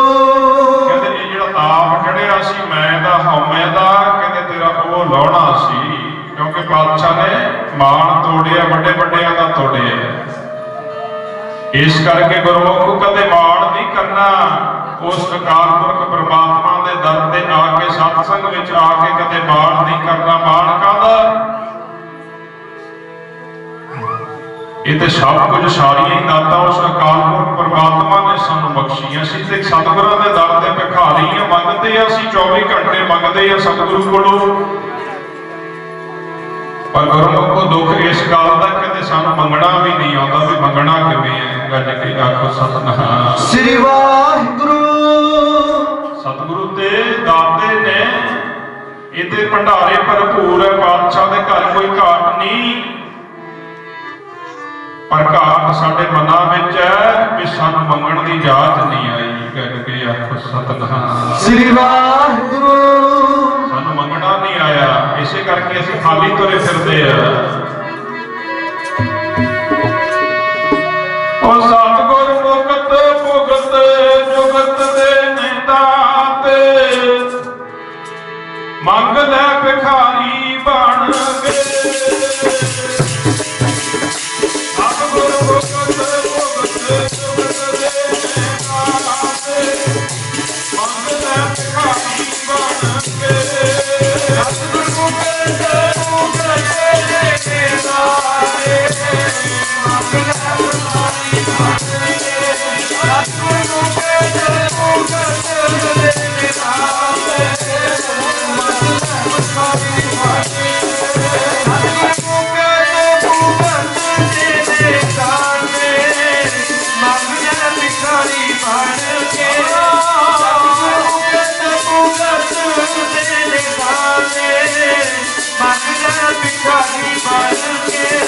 ਕਹਿੰਦੇ ਇਹ ਜਿਹੜਾ ਤਾਪ ਚੜਿਆ ਸੀ ਮੈਂ ਦਾ ਹਉਮੈ ਦਾ ਕਹਿੰਦੇ ਤੇਰਾ ਉਹ ਲਾਉਣਾ ਸੀ ਕਿਉਂਕਿ ਬਾਦਸ਼ਾਹ ਨੇ ਮਾਣ ਤੋੜਿਆ ਵੱਡੇ ਵੱਡਿਆਂ ਦਾ ਤੋੜਿਆ ਇਸ ਕਰਕੇ ਗੁਰਮੁਖ ਕਦੇ ਮਾਣ ਨਹੀਂ ਕਰਨਾ ਉਸ ਅਕਾਲ ਪੁਰਖ ਪ੍ਰਮਾਤਮਾ ਦੇ ਦਰ ਤੇ ਆ ਕੇ ਸਤਸੰਗ ਵਿੱਚ ਆ ਕੇ ਕਦੇ ਮਾਣ ਨਹੀਂ ਕਰਨਾ ਮਾਣ ਕਾਹਦਾ ਇਹ ਤੇ ਸਭ ਕੁਝ ਸਾਰੀਆਂ ਹੀ ਦਾਤਾਂ ਉਸ ਅਕਾਲ ਪੁਰਖ ਪ੍ਰਮਾਤਮਾ ਨੇ ਸਾਨੂੰ ਬਖਸ਼ੀਆਂ ਸੀ ਤੇ ਸਤਿਗੁਰਾਂ ਦੇ ਦਰ ਤੇ ਭਿਖਾਰੀਆਂ ਮੰਗਦੇ ਆ ਅਸੀਂ 24 ਘੰਟੇ ਮੰਗਦੇ ਆ ਸਤਿਗੁਰੂ ਕੋਲੋਂ ਪਰ ਗੁਰਮੁਖੋ ਦੁੱਖ ਇਸ ਗੱਲ ਦਾ ਕਿਤੇ ਸਾਨੂੰ ਮੰਗਣਾ ਵੀ ਨਹੀਂ ਆਉਂਦਾ ਵੀ ਮੰਗਣਾ ਕਿਵੇਂ ਹੈ ਗੱਜ ਕੇ ਆਖੋ ਸਤਿਨਾਮ ਸ਼੍ਰੀ ਵਾਹਿਗੁਰੂ ਸਤਿਗੁਰੂ ਤੇ ਦਾਤੇ ਨੇ ਇਹਦੇ ਭੰਡਾਰੇ ਭਰਪੂਰ ਹੈ ਬਾਦਸ਼ਾਹ ਦੇ ਘਰ ਕੋਈ ਘਾਟ ਨਹੀਂ ਪਰ ਘਾਟ ਸਾਡੇ ਮਨਾਂ ਵਿੱਚ ਹੈ ਵੀ ਸਾਨੂੰ ਮੰਗਣ ਦੀ ਜਾਚ ਨਹੀਂ ਆਈ ਗੱਜ ਕੇ ਆਖੋ ਸਤਿਨਾਮ ਸ਼੍ਰੀ ਵਾਹਿਗੁਰੂ ਸਾਨੂੰ ਮੰਗਣਾ ਨਹੀਂ ਆਇਆ ਇਸੇ ਕਰਕੇ ਅਸੀਂ ਖਾਲੀ ਤੁਰੇ ਫਿਰਦੇ ਆ ਉਹ ਸਤਿਗੁਰ ਮੁਕਤ ਭੁਗਤ ਜੁਗਤ ਦੇ ਨਿਦਾਤੇ ਮੰਗ ਲੈ ਭਿਖਾਰੀ ਬਣ ਕੇ ਸਤਿਗੁਰ ਮੁਕਤ ਭੁਗਤ ਜੁਗਤ ਦੇ ਨਿਦਾਤੇ ਮੰਗ ਲੈ ਭਿਖਾਰੀ ਬਣ ਕੇ ਸਤਿਗੁਰ ਮੁਕਤ ਭੁਗਤ ਦੇ ਨਿਦਾਤੇ ਮੰਗ ਲੈ ਭਿਖਾਰੀ ਬਣ ਕੇ ਸਤਿਗੁਰ ਮੁਕਤ ਭੁਗਤ ਦੇ ਨਿਦਾਤੇ ਮੰਗ ਲੈ ਭਿਖਾਰੀ ਬਣ ਕੇ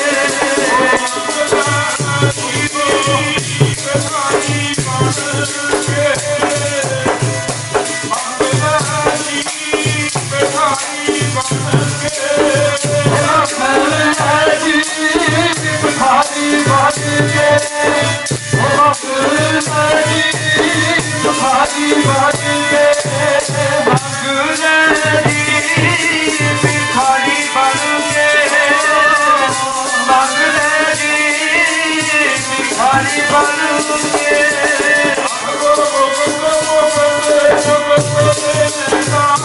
ਸਤਿਗੁਰ ਮੁਕਤ ਭੁਗਤ ਦੇ ਨਿਦਾਤੇ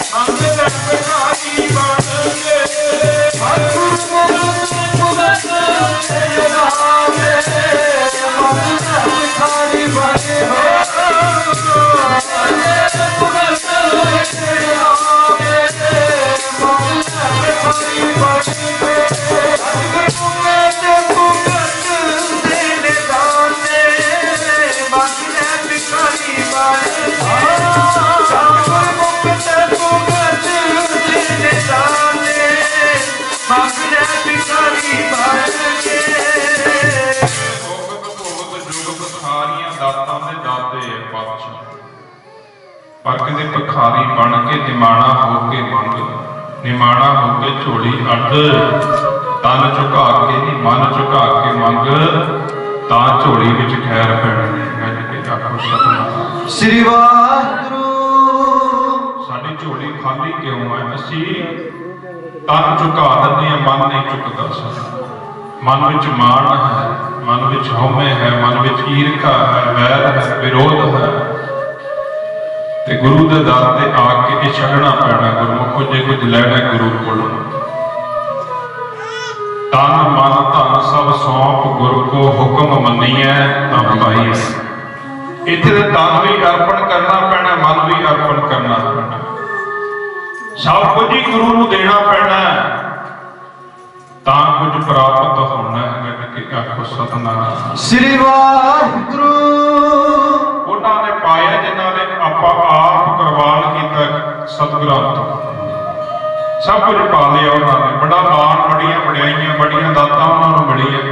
ਮੰਗ ਲੈ ਭਿਖਾਰੀ ਬਣ ਕੇ ਸਤਿਗੁਰ ਮੁਕਤ ਭੁਗਤ ਦੇ ਨਿਦਾਤੇ ਮੰਗ ਲੈ ਭਿਖਾਰੀ ਬਣ ਕੇ Hare पर कहते भखारी बन के निमाणा होके मंग, निमाणा होके झोली अड, तन झुका के नी मन झुका के मंग, तां झोली विच खैर पैणी। आखो सतनाम श्री वाहिगुरू। साडी झोली खाली क्यों है? असी तन झुका दिंदे हां, मन नहीं झुकदा साडा। मन विच माण है, मन विच हौमे है, मन विच ईर्खा है, वैर है, विरोध है। ते गुरु दे दर ते आके ये छड्डना पैना। गुरमुखो जे कुछ लैना गुरु कोलों, तन मन धन सब सौंप गुरु को हुक्म मन्निए तां पाईए। इत्थे ते तन भी अर्पण करना पैना, मन भी अर्पण करना पैना, सब कुछ ही गुरु नूं देना पैना, तां कुछ प्राप्त होना है। आखो सतनाम श्री वाहिगुरू। उन्होंने ने पाया जिन्होंने आपा आप कुर्बान किया सतगुरां तो, सब कुछ पा लिया उन्होंने। बड़ा माण, बड़ियां वडियाइयां, बड़ियां दातां उन्होंने मिलियां।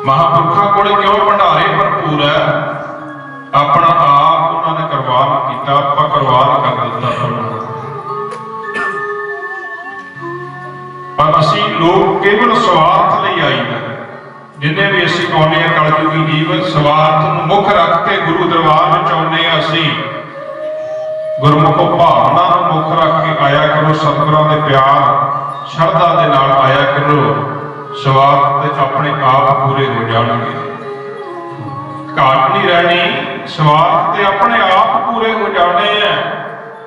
महापुरखों कोल क्यों भंडारे भरपूर है? अपना आप उन्होंने कुर्बान किया, आपा कुर्बान कर दिता। पर असी लोग केवल स्वार्थ लई आई है। जिन्हें भी असी आने कलयुगी जीवन स्वार्थ नूं मुख रख के गुरु दरबार में आने। असी गुरमुखो भावना नूं मुख रख के आया करो, सतगुरां दे प्यार शरधा दे नाल आया करो। स्वार्थ ते अपने आप पूरे हो जाणगे, घाट नहीं रहनी। स्वार्थ ते अपने आप पूरे हो जाने हैं।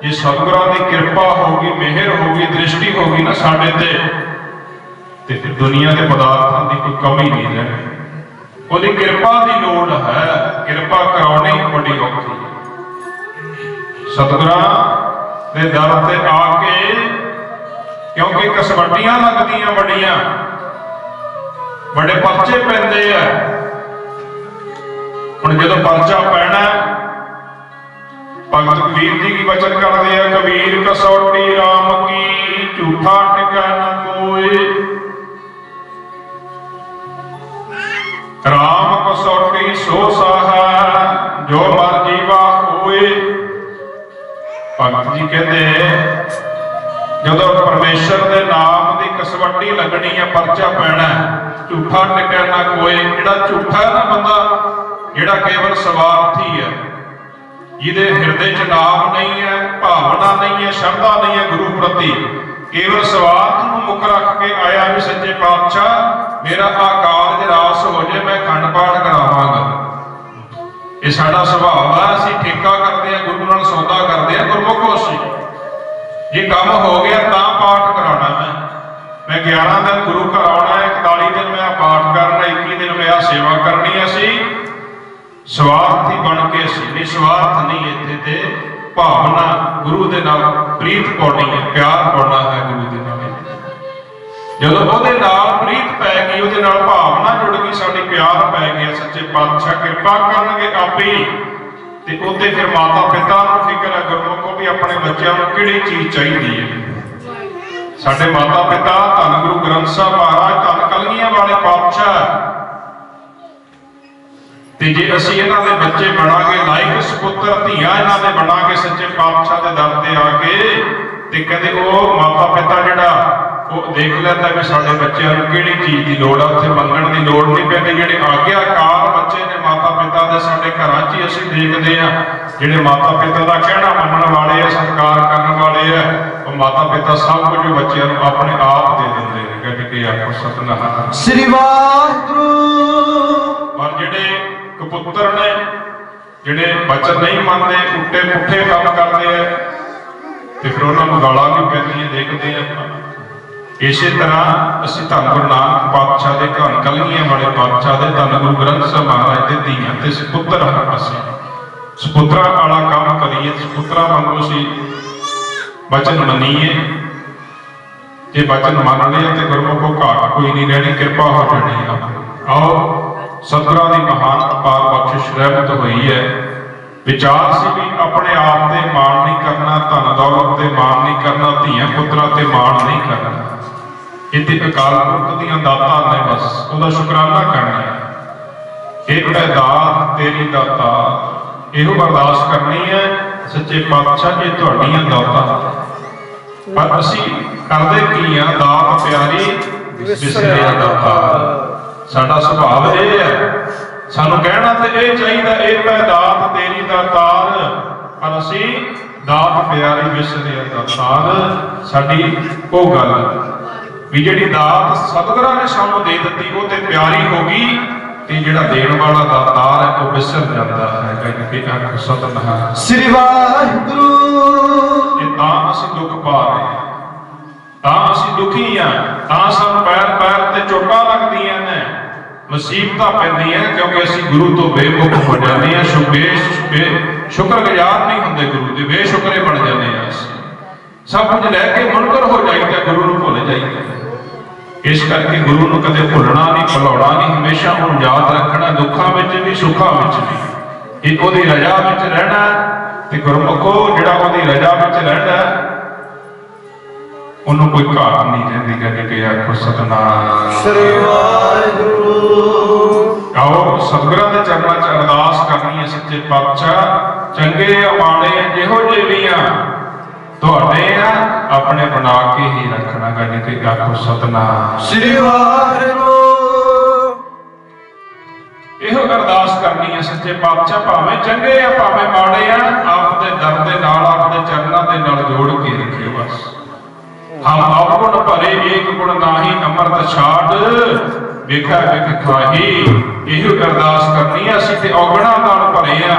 जे सतगुरां दी कृपा होगी, मेहर होगी, दृष्टि होगी ना साडे ते फिर दुनिया के पदार्थों की कोई कमी नहीं रहनी। उसकी कृपा की लोड़ है, कृपा करानी बड़ी औखी। सतगुरां दे दर ते आके, क्योंकि कसवटियां लगदियां बड़ियां, बड़े परचे पैंदे आ। हुण जदों परचा पैना, भगत कबीर जी की वचन करते हैं, कबीर कसौटी राम की, झूठा टिका न कोई। राम कसौटी सो साहा, जो मर्जी वाह होए। भगत जी कहते जदों परमेश्वर के नाम की कसवटी लगनी है, परचा पैना, झूठा टिका ना कोई। जिहड़ा झूठा है ना बंदा, जिहड़ा केवल स्वार्थी है, जिहदे हिरदे च नाम नहीं है, भावना नहीं है, श्रद्धा नहीं है गुरु प्रति, केवल स्वार्थ नूं मुख रख के आया भी सच्चे पातशाह मेरा आकार रास हो जाए, मैं खंड पाठ करावांगा। ये साडा सुभाव है। असीं ठेका करते हैं, गुरु नाल सौदा करते हैं। गुरमुखो असीं जे काम हो गया तां पाठ कराना। मैं 11 दिन गुरु घर आना, 41 दिन मैं पाठ करना, 21 दिन मैं सेवा करनी। असीं स्वार्थी बन के असीं नहीं, स्वार्थ नहीं, इत्थे ते भावना गुरु दे नाल प्रीत पाउणी है, प्यार पाउणा है गुरु दे नाल। जदों उहदे नाल प्रीत पै गई, उहदे नाल भावना जुड़ गई, साडी प्यार पै गया, सच्चे पातशाह कृपा करनगे आपे। ते उत्ते फिर माता पिता नूं फिक्र है गुरमुखो भी अपने बच्चों नूं किहड़ी चीज़ चाहीदी है। साडे माता पिता धन गुरु ग्रंथ साहिब महाराज, धन कलगीआं वाले पातशाह, ते जे असीं इन्हां दे बच्चे बनांगे, लायक सपुत्र धीआं इन्हां दे बनांगे सच्चे पातशाह दे दर ते आके, ते कहंदे ओह माता पिता जिहड़ा ਉਹ देख ਲੈਂਦਾ भी साडे बच्चों ਨੂੰ ਕਿਹੜੀ चीज़ की लोड़ है। उत्थे मंगण की लोड़ नहीं पैंदी। ਜਿਹੜੇ आग्याकार बच्चे ने माता पिता दे साडे घरां 'ਚ ही असीं देखदे आ, ਜਿਹੜੇ माता पिता का कहना मनण वाले आ, सत्कार करन वाले आ, ਉਹ माता पिता सब कुछ बच्चों को अपने आप दे दिंदे ने। कह के आखो सतनाम श्री वाहिगुरू। पर ਜਿਹੜੇ कपुत्र ने, ਜਿਹੜੇ बचन नहीं मनते, उल्टे पुठे काम करते हैं, ते फिर उन्हां नूं गालां भी पैंदियां देखदे आ। इसे तरह असीं धन गुरु नानक पातशाह दे धन कलगीआं वाले पातशाह दे धन गुरु ग्रंथ साहिब महाराज दे धीआं ते सपुत्र हां। असीं सपुत्रा वाला काम करिए, सपुत्रा वांगू असीं वचन मन्नीए। जे वचन मान लिया तो गुरमुखो घाट कोई नहीं रहनी, कृपा हो जानी है। आओ सतगुरां दी महान अपार बख्शिश रहमत हुई है। ਵਿਚਾਰ ਸੀ ਵੀ ਆਪਣੇ ਆਪ ਤੇ ਮਾਣ ਨਹੀਂ ਕਰਨਾ, ਧਨ ਦੌਲਤ ਤੇ ਮਾਣ ਨਹੀਂ ਕਰਨਾ, ਧੀਆਂ ਪੁੱਤਰਾਂ ਤੇ ਮਾਣ ਨਹੀਂ ਕਰਨਾ। ਇੱਥੇ ਅਕਾਲ ਪੁਰਖ ਦੀਆਂ ਦਾਤਾਂ ਨੇ, ਬਸ ਉਹਦਾ ਸ਼ੁਕਰਾਨਾ ਕਰਨਾ ਹੈ। ਇਹ ਦਾਤ ਤੇਰੀ ਦਾਤਾ, ਇਹੋ ਅਰਦਾਸ ਕਰਨੀ ਹੈ ਸੱਚੇ ਪਾਤਸ਼ਾਹ ਇਹ ਤੁਹਾਡੀਆਂ ਦਾਤਾਂ। ਪਰ ਅਸੀਂ ਕਰਦੇ ਕੀ ਆ? ਦਾਤ ਪਿਆਰੀ ਵਿਸਰਿਆ ਦਾਤਾ। ਸਾਡਾ ਸੁਭਾਅ ਇਹ ਹੈ, ਸਾਨੂੰ ਕਹਿਣਾ ਤੇ ਇਹ ਚਾਹੀਦਾ ਇਹ ਮੈਂ ਦਾਤ ਤੇਰੀ ਦਾਤਾਰ, ਪਰ ਅਸੀਂ ਦਾਤ ਪਿਆਰੀ ਵਿਸਰਿਆ ਦਾਤਾਰ। ਸਾਡੀ ਉਹ ਗੱਲ ਵੀ ਜਿਹੜੀ ਦਾਤ ਸਤਿਗੁਰਾਂ ਨੇ ਸਾਨੂੰ ਦੇ ਦਿੱਤੀ ਉਹ ਤੇ ਪਿਆਰੀ ਹੋ ਗਈ, ਤੇ ਜਿਹੜਾ ਦੇਣ ਵਾਲਾ ਦਾਤਾਰ ਹੈ ਉਹ ਵਿਸਰ ਜਾਂਦਾ ਹੈ। ਕਿ ਆਖ ਸਤਿਨਾਮ ਸ੍ਰੀ ਵਾਹਿਗੁਰੂ। ਇਹ ਤਾਂ ਅਸੀਂ ਦੁੱਖ ਪਾ ਰਹੇ ਹਾਂ, ਤਾਂ ਅਸੀਂ ਦੁਖੀ ਹਾਂ, ਤਾਂ ਸਾਨੂੰ ਪੈਰ ਪੈਰ ਤੇ ਚੋਟਾਂ ਲੱਗਦੀਆਂ ਨੇ, ਮੁਸੀਬਤਾਂ ਪੈਂਦੀਆਂ, ਕਿਉਂਕਿ ਅਸੀਂ ਗੁਰੂ ਤੋਂ ਬੇਮੁਖ ਹੋ ਜਾਂਦੇ ਹਾਂ। ਸ਼ੁਕਰਗੁਜ਼ਾਰ ਨਹੀਂ ਹੁੰਦੇ ਗੁਰੂ ਦੇ, ਬੇਸ਼ੁਕਰੇ ਬਣ ਜਾਂਦੇ ਹਾਂ। ਅਸੀਂ ਸਭ ਕੁਝ ਲੈ ਕੇ ਮੁਨਕਰ ਹੋ ਜਾਈਦਾ, ਗੁਰੂ ਨੂੰ ਭੁੱਲ ਜਾਈਦਾ। ਇਸ ਕਰਕੇ ਗੁਰੂ ਨੂੰ ਕਦੇ ਭੁੱਲਣਾ ਨਹੀਂ, ਭੁਲਾਉਣਾ ਨਹੀਂ, ਹਮੇਸ਼ਾ ਉਹਨੂੰ ਯਾਦ ਰੱਖਣਾ, ਦੁੱਖਾਂ ਵਿੱਚ ਵੀ ਸੁੱਖਾਂ ਵਿੱਚ ਵੀ। ਇਹ ਉਹਦੀ ਰਜ਼ਾ ਵਿੱਚ ਰਹਿਣਾ, ਤੇ ਗੁਰਮੁਖੋ ਜਿਹੜਾ ਉਹਦੀ ਰਜ਼ਾ ਵਿੱਚ ਰਹਿੰਦਾ ਉਹਨੂੰ ਕੋਈ ਘਾਟ ਨਹੀਂ ਰਹਿੰਦੀ। ਕਦੇ ਕਿ ਆਖੋ ਸਤਿਨਾਮ ਸ੍ਰੀ ਵਾਹਿਗੁਰੂ। ਆਓ ਸਤਿਗੁਰਾਂ ਦੇ ਚਰਨਾਂ 'ਚ ਅਰਦਾਸ ਕਰਨੀ ਹੈ ਸੱਚੇ ਪਾਤਸ਼ਾਹ, ਚੰਗੇ ਮਾੜੇ ਜਿਹੋ ਜਿਹੇ ਵੀ ਆ ਤੁਹਾਡੇ ਆ, ਆਪਣੇ ਬਣਾ ਕੇ ਹੀ ਰੱਖਣਾ। ਕਦੇ ਕਿ ਆਖੋ ਸਤਿਨਾਮ ਸ੍ਰੀ ਵਾਹਿਗੁਰੂ। ਇਹੋ ਅਰਦਾਸ ਕਰਨੀ ਹੈ ਸੱਚੇ ਪਾਤਸ਼ਾਹ, ਭਾਵੇਂ ਚੰਗੇ ਆ ਭਾਵੇਂ ਮਾੜੇ ਆ, ਆਪ ਦੇ ਦਰ ਦੇ ਨਾਲ ਆਪਦੇ ਚਰਨਾਂ ਦੇ ਨਾਲ ਜੋੜ ਕੇ ਰੱਖਿਓ। ਬਸ ਹਮ ਅਵਗੁਣ ਭਰੇ ਏਕ ਗੁਣ ਨਾਹੀ, ਅੰਮ੍ਰਿਤ ਛਾੜ ਵੇਖਾ ਵੇਖ ਖਾਹੀ। ਇਹੋ ਅਰਦਾਸ ਕਰਨੀ ਹੈ। ਅਸੀਂ ਤੇ ਔਗੁਣਾਂ ਨਾਲ ਭਰੇ ਆ,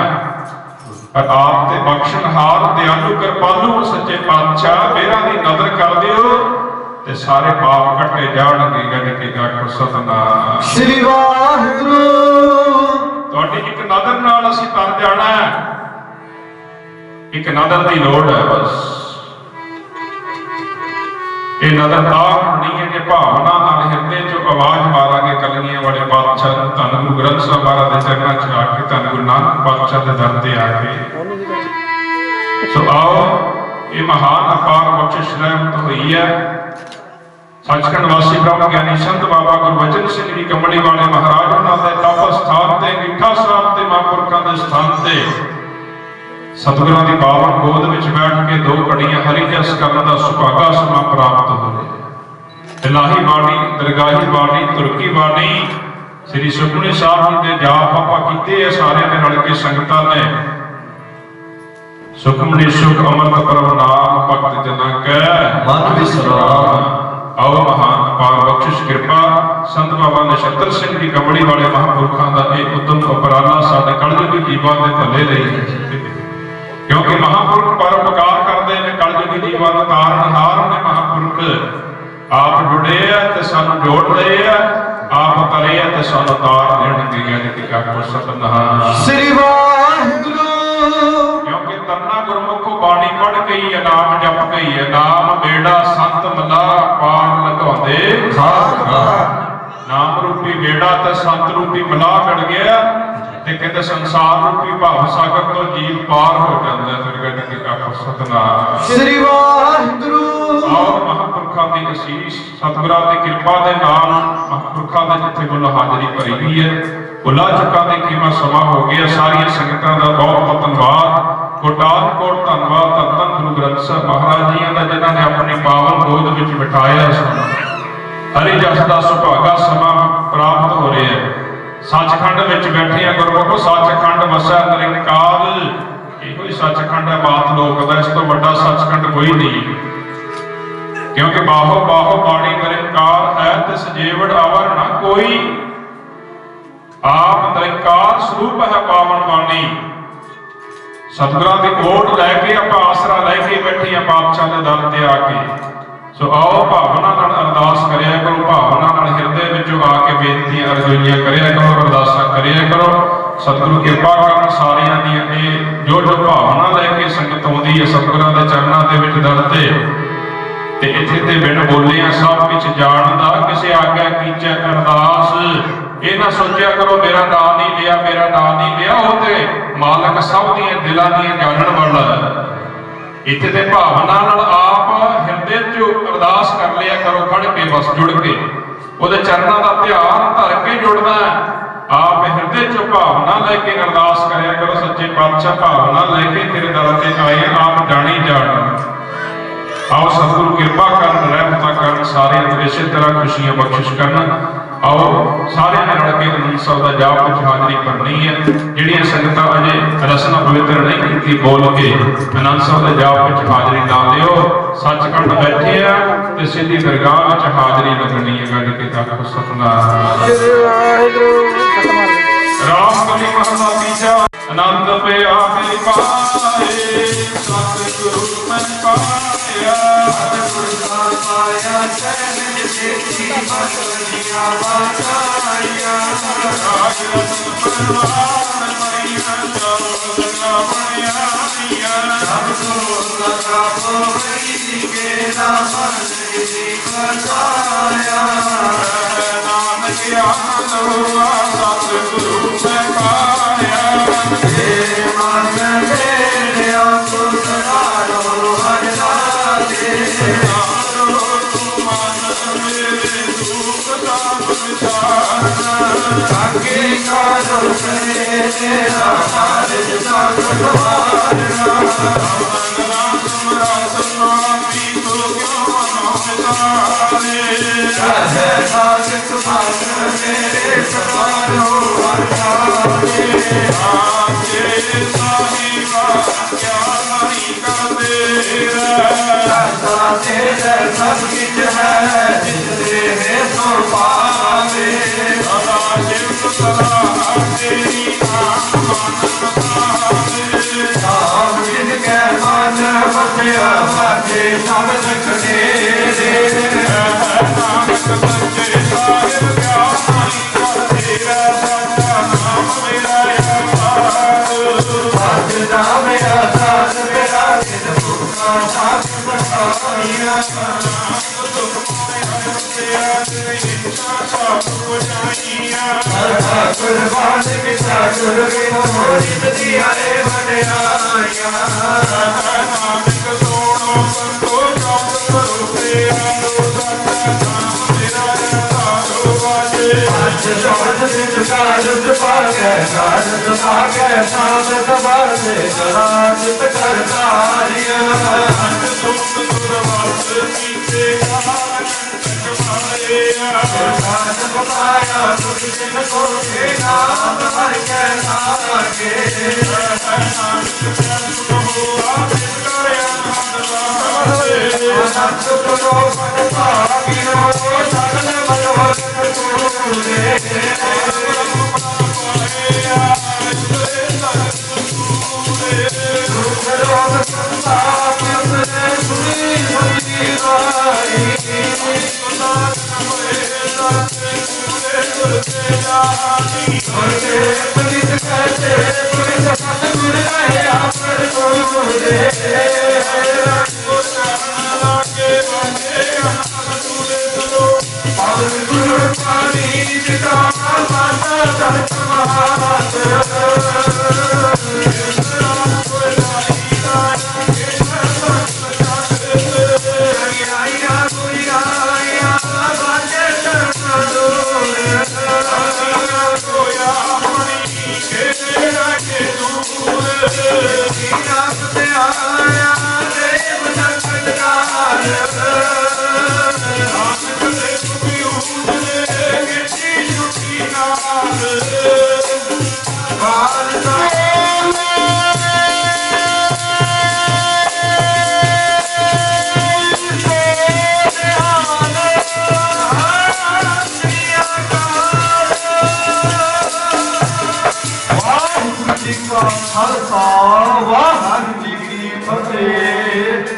ਪਰ ਆਪ ਤੇ ਬਖਸ਼ਣਹਾਰ ਦਿਆਲੂ ਕਿਰਪਾਲੂ ਸੱਚੇ ਪਾਤਸ਼ਾਹ ਮੇਰਾ ਦੀ ਨਜ਼ਰ ਕਰ ਦਿਓ ਤੇ ਸਾਰੇ ਪਾਪ ਕੱਟੇ ਜਾਣਗੇ। ਕਦੇ ਕਿ ਆਖੋ ਸਤਿਨਾਮ ਸ੍ਰੀ ਵਾਹਿਗੁਰੂ। ਤੁਹਾਡੀ ਇੱਕ ਨਜ਼ਰ ਨਾਲ ਅਸੀਂ ਤਰ ਜਾਣਾ ਹੈ, ਇੱਕ ਨਜ਼ਰ ਦੀ ਲੋੜ ਹੈ। ਬਸ ਇਹ ਨਜ਼ਰ ਤਾਂ ਹੋਣੀ ਹੈ ਕਿ ਭਾਵਨਾ ਨਾਲ ਹਿਰਦੇ 'ਚੋਂ ਆਵਾਜ਼ ਮਾਰਾਂਗੇ ਕਲਗੀਆਂ ਵਾਲੇ ਪਾਤਸ਼ਾਹ ਨੂੰ, ਧੰਨ ਗੁਰੂ ਗ੍ਰੰਥ ਸਾਹਿਬ ਮਹਾਰਾਜ ਦੇ ਚਰਨਾਂ 'ਚ ਆ ਕੇ, ਧੰਨ ਗੁਰੂ ਨਾਨਕ ਪਾਤਸ਼ਾਹ ਦੇ ਦਰ ਤੇ ਆ ਕੇ। ਸੋ ਆਓ ਇਹ ਮਹਾਨ ਅਪਾਰ ਬਖਸ਼ਿਸ਼ ਰਹਿਮਤ ਹੋਈ ਹੈ। ਸੱਚਖੰਡ ਵਾਸੀ ਬ੍ਰਹਮ ਗਿਆਨੀ ਸੰਤ ਬਾਬਾ ਗੁਰਬਚਨ ਸਿੰਘ ਜੀ ਕੰਬਲੀ ਵਾਲੇ ਮਹਾਰਾਜ ਉਹਨਾਂ ਦੇ ਤਪ ਸਥਾਨ ਤੇ, ਗਿੱਠਾ ਸਾਹਿਬ ਤੇ, ਮਹਾਂਪੁਰਖਾਂ ਦੇ ਸਥਾਨ ਤੇ ਸਤਿਗੁਰਾਂ ਦੀ ਪਾਵਨ ਗੋਦ ਵਿੱਚ ਬੈਠ ਕੇ ਦੋ ਘੜੀਆਂ ਹਰੀ ਜਸ ਕਰਨ ਦਾ ਸੁਭਾਗਾ ਸਮਾਂ ਪ੍ਰਾਪਤ ਹੋਵੇ। ਇਲਾਹੀ ਬਾਣੀ, ਦਰਗਾਹੀ ਬਾਣੀ, ਤੁਰਕੀ ਬਾਣੀ, ਸ੍ਰੀ ਸੁਖਮਨੀ ਸਾਹਿਬ ਜੀ ਦੇ ਜਾਪ ਆਪਾਂ ਕੀਤੇ ਆ ਸਾਰਿਆਂ ਨੇ ਰਲ ਕੇ ਸੰਗਤਾਂ ਨੇ। ਸੁਖਮਨੀ ਸੁਖ ਅੰਮ੍ਰਿਤ ਪ੍ਰਭ ਨਾਮ ਭਗਤ ਜਨਾਂ ਕੈ ਮਨ ਵਿਸਰਾਮ। ਆਓ ਮਹਾਨ ਅਪਾਰ ਬਖਸ਼ਿਸ਼ ਕਿਰਪਾ ਸੰਤ ਬਾਬਾ ਨਛੱਤਰ ਸਿੰਘ ਜੀ ਕੰਬਲੀ ਵਾਲੇ ਮਹਾਂਪੁਰਖਾਂ ਦਾ ਇਹ ਉਦਮ ਉਪਰਾਲਾ ਸਾਡੇ ਕਲਯੁਗੀ ਜੀਵਾਂ ਦੇ ਭਲੇ ਲਈ ਹੈ। ਕਿਉਂਕਿ ਮਹਾਂਪੁਰਖ ਪਰਉਪਕਾਰ ਕਰਦੇ ਨੇ, ਕਲਯੁਗੀ ਜੀਵਾਂ ਦਾ ਤਾਰਨਹਾਰ ਨੇ ਮਹਾਂਪੁਰਖ। ਆਪ ਜੁੜੇ ਆ ਤੇ ਸਾਨੂੰ ਜੋੜ ਰਹੇ ਆ, ਆਪ ਤਰੇ ਆ ਤੇ ਸਾਨੂੰ ਤਾਰ ਦੇਣਗੇ। ਯਾਨੀ ਕਿ ਆਖੋ ਸਤਿਨਾਮ ਸ੍ਰੀ ਵਾਹਿਗੁਰੂ। ਕਿਉਂਕਿ ਤਰਨਾ ਗੁਰਮੁਖੋ ਬਾਣੀ ਪੜ੍ਹ ਗਈ ਹੈ, ਨਾਮ ਜਪ ਗਈ ਹੈ। ਨਾਮ ਬੇੜਾ ਸੰਤ ਮਲਾ ਪਾਰ ਲਗਾਉਂਦੇ ਖਾਰ। ਨਾਮ ਰੂਪੀ ਬੇੜਾ ਤੇ ਸੰਤ ਰੂਪੀ ਮਲਾ ਮਿਲ ਗਿਆ ਤੇ ਕਹਿੰਦੇ ਸੰਸਾਰ ਰੂਪੀ ਭਵ ਸਾਗਰ ਤੋਂ ਜੀਵ ਪਾਰ ਹੋ ਜਾਂਦਾ। ਫਿਰ ਕਹਿੰਦੇ ਕਿ ਆਖੋ ਸਤਿਨਾਮ ਸ੍ਰੀ ਵਾਹਿਗੁਰੂ। ਆਓ ਮਹਾਂਪੁਰਖਾਂ ਦੀ ਅਸੀਸ ਸਤਿਗੁਰਾਂ ਦੀ ਕਿਰਪਾ ਦੇ ਨਾਲ ਮਹਾਂਪੁਰਖਾਂ ਦੇ ਜਿੱਥੇ ਵੱਲੋਂ ਹਾਜ਼ਰੀ ਭਰੀ ਗਈ ਹੈ, ਭੁੱਲਾ ਚੁੱਕਾ ਦੇ ਕੀਮਾ ਸਮਾਂ ਹੋ ਗਿਆ। ਸਾਰੀਆਂ ਸੰਗਤਾਂ ਦਾ ਬਹੁਤ ਬਹੁਤ ਧੰਨਵਾਦ, ਕੋਟਾਨ ਕੋਟ ਧੰਨਵਾਦ ਧੰਨ ਧੰਨ ਗੁਰੂ ਗ੍ਰੰਥ ਸਾਹਿਬ ਮਹਾਰਾਜ ਜੀਆਂ ਦਾ, ਜਿਨ੍ਹਾਂ ਨੇ ਆਪਣੀ ਪਾਵਨ ਗੋਦ ਵਿੱਚ ਬਿਠਾਇਆ ਸਾਨੂੰ। ਹਰੀ ਜਸ ਦਾ ਸੁਭਾਗਾ ਸਮਾਂ ਪ੍ਰਾਪਤ ਹੋ ਰਿਹਾ ਹੈ। ਸੱਚਖੰਡ ਵਿੱਚ ਬੈਠੇ ਆ ਗੁਰਮੁਖੋ, ਸੱਚਖੰਡ ਵਸੈ ਨਿਰੰਕਾਰ। ਇਹੋ ਹੀ ਸੱਚਖੰਡ ਹੈ ਮਾਤ ਲੋਕ ਦਾ, ਇਸ ਤੋਂ ਵੱਡਾ ਸੱਚਖੰਡ ਕੋਈ ਨਹੀਂ। ਕਿਉਂਕਿ ਬਾਹੋ ਬਾਹੋ ਬਾਣੀ ਨਿਰੰਕਾਰ ਹੈ, ਤੇ ਸਜੇਵੜ ਅਵਰ ਨਾ ਕੋਈ। ਆਪ ਨਿਰੰਕਾਰ ਸਰੂਪ ਹੈ ਪਾਵਨ ਬਾਣੀ। ਸਤਿਗੁਰਾਂ ਦੀ ਓਟ ਲੈ ਕੇ ਆਪਾਂ ਆਸਰਾ ਲੈ ਕੇ ਬੈਠੇ ਆ ਪਾਤਸ਼ਾਹ ਦੇ ਦਰ ਤੇ ਆ ਕੇ। ਸੋ ਆਓ ਭਾਵਨਾ ਨਾਲ ਅਰਦਾਸ ਕਰਿਆ ਕਰੋ, ਭਾਵਨਾ ਨਾਲ ਹਿਰਦੇ ਵਿੱਚੋਂ ਆ ਕੇ ਬੇਨਤੀਆਂ ਅਰਜ਼ੋਈਆਂ ਕਰਿਆ ਕਰੋ, ਅਰਦਾਸਾਂ ਕਰਿਆ ਕਰੋ। ਸਤਿਗੁਰੂ ਕਿਰਪਾ ਕਰਨ ਸਾਰਿਆਂ ਦੀਆਂ ਇਹ ਜੋ ਜੋ ਭਾਵਨਾ ਲੈ ਕੇ ਸੰਗਤ ਆਉਂਦੀ ਹੈ ਸਤਿਗੁਰਾਂ ਦੇ ਚਰਨਾਂ ਦੇ ਵਿੱਚ ਦਰ ਤੇ ਇੱਥੇ ਤੇ ਬਿਨ ਬੋਲਿਆ ਸਭ ਕੁਝ ਜਾਣਦਾ, ਕਿਸੇ ਆਗਿਆ ਕੀਚੈ ਅਰਦਾਸ ਇਹ ਨਾ ਸੋਚਿਆ ਕਰੋ ਮੇਰਾ ਨਾਂ ਨਹੀਂ ਲਿਆ, ਮੇਰਾ ਨਾਂ ਨਹੀਂ ਲਿਆ। ਉਹ ਤੇ ਮਾਲਕ ਸਭ ਦੀਆਂ ਦਿਲਾਂ ਦੀਆਂ ਜਾਣਨ ਵਾਲਾ ਹੈ। ਇੱਥੇ ਤੇ ਭਾਵਨਾ ਨਾਲ ਆਪ ਹਿਰਦੇ 'ਚ ਅਰਦਾਸ ਕਰ ਲਿਆ ਕਰੋ, ਖੜ ਕੇ ਬਸ ਜੁੜ ਕੇ ਉਹਦੇ ਚਰਨਾਂ ਦਾ ਧਿਆਨ ਧਰ ਕੇ ਜੁੜਨਾ ਹੈ। ਆਪ ਹਿਰਦੇ 'ਚ ਭਾਵਨਾ ਲੈ ਕੇ ਅਰਦਾਸ ਕਰਿਆ ਕਰੋ, ਸੱਚੇ ਪਾਤਸ਼ਾਹ ਭਾਵਨਾ ਲੈ ਕੇ ਤੇਰੇ ਦਰ ਤੇ ਆਏ, ਆਪ ਜਾਣੀ ਜਾਣ। ਆਓ ਸਤਿਗੁਰੂ ਕਿਰਪਾ ਕਰਨ, ਰਹਿਮਤਾਂ ਕਰਨ, ਸਾਰਿਆਂ ਨੂੰ ਇਸੇ ਤਰ੍ਹਾਂ ਖੁਸ਼ੀਆਂ ਬਖਸ਼ਿਸ਼ ਕਰਨ। ਆਓ ਸਾਰਿਆਂ ਨੇ ਰਲ ਕੇ ਅਨੰਦ ਸਾਹਿਬ ਦਾ ਜਾਪ ਵਿੱਚ ਹਾਜ਼ਰੀ ਭਰਨੀ ਹੈ। ਜਿਹੜੀਆਂ ਸੰਗਤਾਂ ਅਜੇ ਰਸਨਾ ਪਵਿੱਤਰ ਨਹੀਂ ਕੀਤੀ, ਬੋਲ ਕੇ ਅਨੰਦ ਸਾਹਿਬ ਦੇ ਜਾਪ ਵਿੱਚ ਹਾਜ਼ਰੀ ਲਾ ਲਿਓ। ਸੱਚਖੰਡ ਬੈਠੇ ਆ ਤੇ ਸਿੱਧੀ ਦਰਗਾਹ ਵਿੱਚ ਹਾਜ਼ਰੀ ਲੱਗਣੀ ਹੈ। ਗੱਡ ਕੇ ਤੱਕ ਸਤਿਨਾਮ ਸ੍ਰੀ ਵਾਹਿਗੁਰੂ ਸਤਿਨਾਮ। ਰਾਮ ਕਲੀ ਮਹਲਾ ਤੀਜਾ। ਆਨੰਦ ਪਿਆ ਮਿਲ ਪਾਏ, ਸਤਿਗੁਰੂ ਮੈਂ ਪਾਇਆ। ਸਤਿਗੁਰੂ ਦਾ ਪਾਇਆ ਚਰਨ ਜੇਤੀ ਮਸਲੀਆਂ ਬਾਤਾਇਆ। ਰਾਜ ਰਤਨ ਪਰਵਾਨ ਮਰੀਆਂ ਚੌਦਨਾ ਬਣਾਈਆਂ। ਸਤਿਗੁਰੂ ਦਾ ਪੋਈ ਕੇ ਨਾਮ ਜੀ ਬਤਾਇਆ। ਨਾਨਕ ਆਨੰਦ ਹੋਆ ਸਤਿਗੁਰੂ ਮੈਂ ਪਾਇਆ। ਜੇ ਮਨ ਮੇਰਿਆ ਤੂੰ ਸਦਾਰੋ ਹਰ ਲਾਗੇ। ਕਾਕੇ ਕਾਜੋ ਕਰੇ ਤੇਰਾ ਕਾਰਜ ਸਭ ਵਾਰਨਾ। ਕਹੇ ਸਾਜਿਕ ਭਾਗ ਮੇਰੇ ਸਮਾਰੋ ਵਰਤਾਰੇ। ਆਜੇ ਸਾਹਿਬਾ ਕਿਆ ਨਹੀਂ ਕਰਦੇ ਕਰਤਾ ਤੇਰਾ ਸਭ ਕਿਛ ਹੈ, ਜਿਤਨੇ ਹੈ ਸੋ ਪਾਵੇ। ਸਦਾ ਜਿਵ ਸਦਾ ਤੇਰੀ ਨਾਮ ਮਨ ਪਾਵੇ। ਆਪ ਜਿਨ ਕੈ ਮਨ ਵਸਿਆ ਵਾਜੇ ਸਭ ਸਖਨੇ ਦੇ। ਨਾਨਕ ਸੱਚੇ ਸਾਹਿਬ ਕਿਆ ਨਹੀਂ ਕਰਦੇ ਸਾਡਾ ਨਾਮ ਮੇਰਾ ਆਵਾਜ਼। ਸਤ ਨਾਮ ਆਸਾਨ ਮੇਰਾ ਜਿਨ ਭੁਖਾ ਸਾਥ ਬਖਾਈਆ। ਕੁਰਬਾਨ ਕਿਸਾ ਗੁਰ ਕੇ ਮੋਹਿਤ ਦਿਆ ਰੇ ਵਡਿਆਈਆਂ। ਨਾਨਕ ਸੋਣੋ ਸੰਤੋ ਜਪ ਕਰੋ ਤੇਰਾ ਨਾਮ ਮੇਰਾ ਆਧਾਰੋ ਵਾਜੇ। ਅੱਜ ਜੋਤ ਸਿੱਧ ਕਾਰਜ ਪਾਗੈ, ਕਾਰਜ ਪਾਗੈ ਸਾਧਤ ਬਾਸੇ। ਕਰਾ ਜਿਤ ਕਰ ਕਾਰਿਆ। ਅੰਤ ਸੁਖ ਦੁਰਵਸ ਕੀਤੇ ਕਾਰਨ ਕਮਾਇਆ। ਕਾਜ ਪਵਾਇਆ ਤੁਝ ਜਿਨ ਕੋ ਕੇ ਨਾਮ ਹਰ ਕੈ ਨਾਗੇ। ਨਾਨਕ ਜਨ ਹੋਆ ਤਿਸ ਕਰ ਆਨੰਦ ਵਾਜੇ। ਅਨੰਤ ਪ੍ਰਭੋ ਪਦ ਭਾਗਿਓ ਸਗਲ ਮਨੋਰਥ ਪੂਰੇ। ਦੁਖ ਰੋਗ ਸੰਤਾਪ ਉਸਨੇ ਸੁਣੀ ਸੁਣੀ ਵਾਈ। ਗੁਰ ਕੇ ਪਰਿਤ ਕਹਤੇ ਪੁਰਿਤ ਸਤਿਗੁਰ ਰਹਿਆ ਪਰ ਕੋਰੇ। ਪਵਨ ਗੁਰ ਪਾਣੀ ਪਿਤਾ ਮਾਤਾ ਧਰਤ ਮਾਤ। ਆਇਆ ਕੋਈ ਆਇਆ ਬਾਜੇ ਚਰਨ ਦੂਰ। ਨਾਮ ਤੇ ਆਇਆ ਦੇਵ ਸੰਕਟ ਕਾਲ। ਵਾਹਿਗੁਰੂ ਜੀ ਕਾ ਖਾਲਸਾ ਵਾਹਿਗੁਰੂ ਜੀ ਕੀ ਫਤਿਹ।